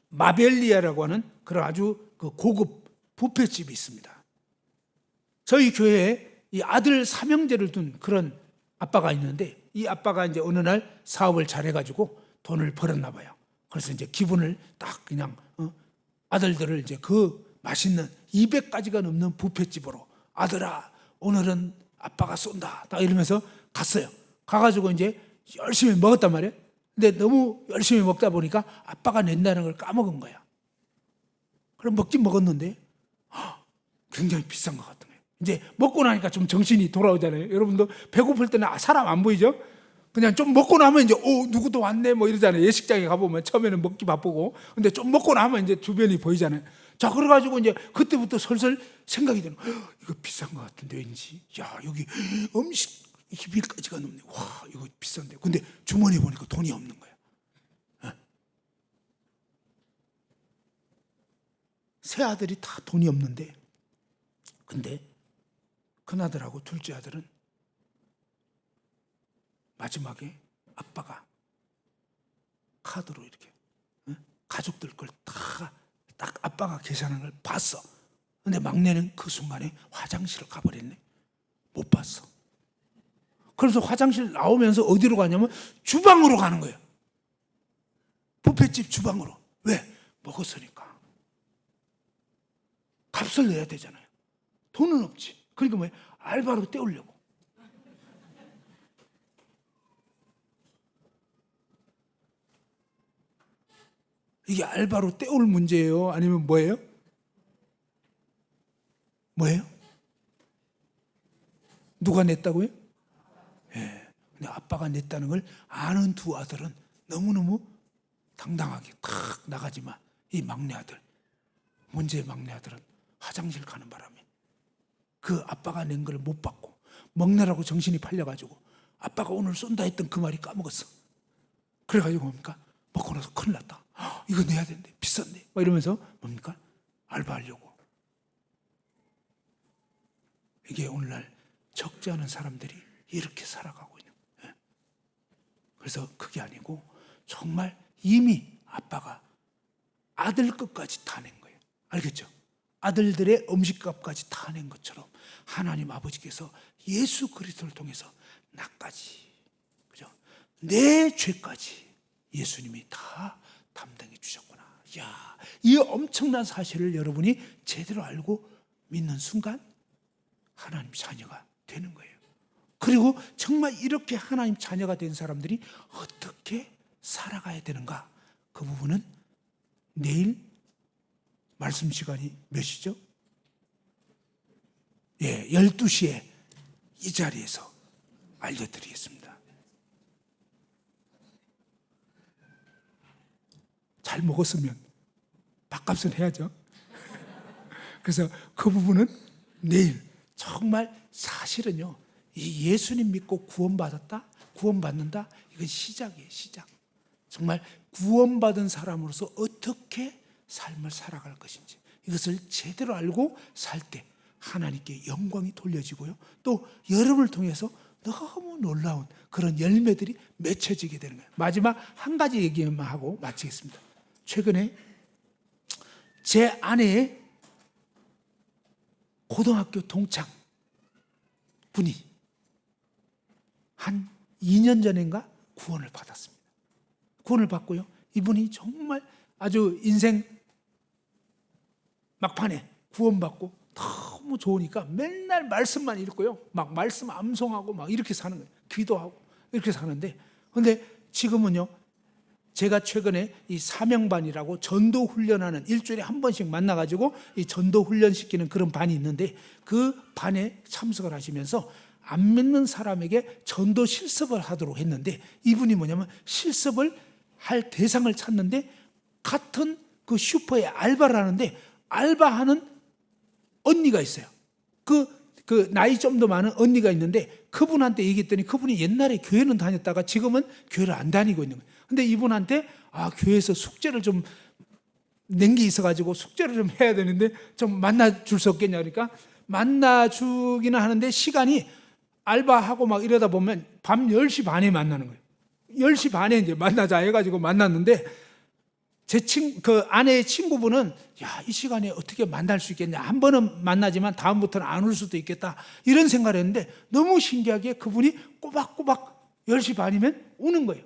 마벨리아라고 하는 그런 아주 고급 뷔페집이 있습니다. 저희 교회에 이 아들 삼형제를 둔 그런 아빠가 있는데, 이 아빠가 이제 어느 날 사업을 잘해가지고 돈을 벌었나 봐요. 그래서 이제 기분을 딱 그냥 아들들을 이제 그 맛있는 200가지가 넘는 뷔페집으로 아들아 오늘은 아빠가 쏜다 딱 이러면서 갔어요. 가가지고 이제 열심히 먹었단 말이에요. 근데 너무 열심히 먹다 보니까 아빠가 낸다는 걸 까먹은 거야. 그럼 먹긴 먹었는데 굉장히 비싼 것 같은 거예요. 이제 먹고 나니까 좀 정신이 돌아오잖아요. 여러분도 배고플 때는 사람 안 보이죠? 그냥 좀 먹고 나면 이제 누구도 왔네 뭐 이러잖아요. 예식장에 가보면 처음에는 먹기 바쁘고 근데 좀 먹고 나면 이제 주변이 보이잖아요. 자 그래가지고 이제 그때부터 슬슬 생각이 드는 거예요. 이거 비싼 것 같은데 왠지 야 여기 음식 200가지가 넘네. 와 이거 비싼데. 근데 주머니에 보니까 돈이 없는 거야. 세 아들이 다 돈이 없는데 근데 큰아들하고 둘째 아들은 마지막에 아빠가 카드로 이렇게 가족들 걸 딱 아빠가 계산한 걸 봤어. 근데 막내는 그 순간에 화장실을 가버렸네. 못 봤어. 그래서 화장실 나오면서 어디로 가냐면 주방으로 가는 거예요. 뷔페집 주방으로. 왜? 먹었으니까. 값을 내야 되잖아요. 돈은 없지. 그러니까 뭐 알바로 때우려고. 이게 알바로 때울 문제예요? 아니면 뭐예요? 뭐예요? 누가 냈다고요? 예. 근데 아빠가 냈다는 걸 아는 두 아들은 너무너무 당당하게 탁 나가지만 이 막내 아들, 문제의 막내 아들은 화장실 가는 바람에 그 아빠가 낸 걸 못 받고 먹느라고 정신이 팔려가지고 아빠가 오늘 쏜다 했던 그 말이 까먹었어. 그래가지고 뭡니까? 먹고 나서 큰일 났다. 이거 내야 되는데 비싼데 막 이러면서 뭡니까? 알바하려고. 이게 오늘날 적지 않은 사람들이 이렇게 살아가고 있는 거예요. 그래서 그게 아니고 정말 이미 아빠가 아들 것까지 다 낸 거예요. 알겠죠? 아들들의 음식값까지 다 낸 것처럼 하나님 아버지께서 예수 그리스도를 통해서 나까지, 그죠? 내 죄까지 예수님이 다 담당해 주셨구나. 야, 이 엄청난 사실을 여러분이 제대로 알고 믿는 순간 하나님 자녀가 되는 거예요. 그리고 정말 이렇게 하나님 자녀가 된 사람들이 어떻게 살아가야 되는가? 그 부분은 내일 말씀 시간이 몇 시죠? 예, 12시에 이 자리에서 알려드리겠습니다. 잘 먹었으면 밥값은 해야죠. 그래서 그 부분은 내일 정말 사실은요, 이 예수님 믿고 구원받았다, 구원받는다, 이건 시작이에요, 시작. 정말 구원받은 사람으로서 어떻게 삶을 살아갈 것인지 이것을 제대로 알고 살 때 하나님께 영광이 돌려지고요. 또 여러분을 통해서 너무 놀라운 그런 열매들이 맺혀지게 되는 거예요. 마지막 한 가지 얘기만 하고 마치겠습니다. 최근에 제 아내의 고등학교 동창 분이 한 2년 전인가 구원을 받았습니다. 구원을 받고요. 이분이 정말 아주 인생 막판에 구원받고 너무 좋으니까 맨날 말씀만 읽고요. 막 말씀 암송하고 막 이렇게 사는 거예요. 기도하고 이렇게 사는데, 근데 지금은요, 제가 최근에 이 사명반이라고 전도 훈련하는 일주일에 한 번씩 만나가지고 이 전도 훈련 시키는 그런 반이 있는데 그 반에 참석을 하시면서 안 믿는 사람에게 전도 실습을 하도록 했는데, 이분이 뭐냐면 실습을 할 대상을 찾는데 같은 그 슈퍼에 알바를 하는데 알바하는 언니가 있어요. 그 나이 좀 더 많은 언니가 있는데 그분한테 얘기했더니 그분이 옛날에 교회는 다녔다가 지금은 교회를 안 다니고 있는 거예요. 근데 이분한테 교회에서 숙제를 좀 낸 게 있어가지고 숙제를 좀 해야 되는데 좀 만나줄 수 없겠냐 그러니까 만나주기는 하는데 시간이 알바하고 막 이러다 보면 밤 10시 반에 만나는 거예요. 10시 반에 이제 만나자 해가지고 만났는데 그 아내의 친구분은 이 시간에 어떻게 만날 수 있겠냐, 한 번은 만나지만 다음부터는 안 올 수도 있겠다 이런 생각을 했는데 너무 신기하게 그분이 꼬박꼬박 10시 반이면 오는 거예요.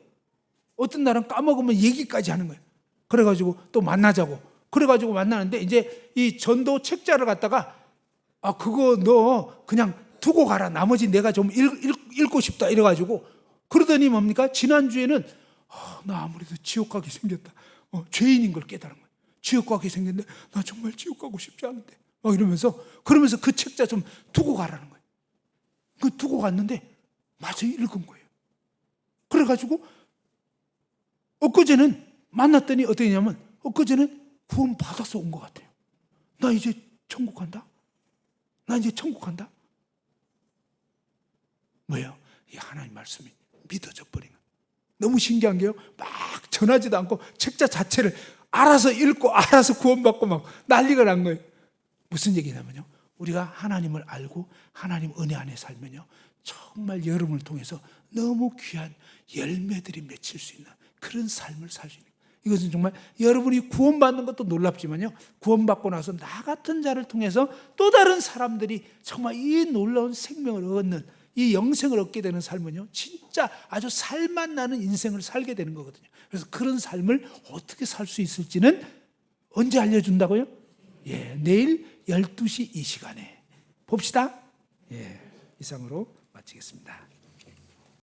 어떤 날은 까먹으면 얘기까지 하는 거예요. 그래가지고 또 만나자고 그래가지고 만나는데 이제 이 전도 책자를 갖다가 그거 너 그냥 두고 가라. 나머지 내가 좀 읽고 싶다. 이래가지고 그러더니 뭡니까? 지난주에는 나 아무래도 지옥 가게 생겼다. 죄인인 걸 깨달은 거예요. 지옥 가게 생겼는데 나 정말 지옥 가고 싶지 않은데. 그러면서 그 책자 좀 두고 가라는 거예요. 그 두고 갔는데 마저 읽은 거예요. 그래가지고 엊그제는 만났더니 어떠냐면 엊그제는 구원 받아서 온 것 같아요. 나 이제 천국 간다. 나 이제 천국 간다. 뭐예요? 이 하나님 말씀이 믿어져 버린 거예요. 너무 신기한 게요. 막 전하지도 않고 책자 자체를 알아서 읽고 알아서 구원받고 막 난리가 난 거예요. 무슨 얘기냐면요. 우리가 하나님을 알고 하나님 은혜 안에 살면요. 정말 여러분을 통해서 너무 귀한 열매들이 맺힐 수 있는 그런 삶을 살 수 있는 거예요. 이것은 정말 여러분이 구원받는 것도 놀랍지만요. 구원받고 나서 나 같은 자를 통해서 또 다른 사람들이 정말 이 놀라운 생명을 얻는 이 영생을 얻게 되는 삶은요. 진짜 아주 살맛 나는 인생을 살게 되는 거거든요. 그래서 그런 삶을 어떻게 살 수 있을지는 언제 알려준다고요? 내일 12시 이 시간에 봅시다. 이상으로 마치겠습니다.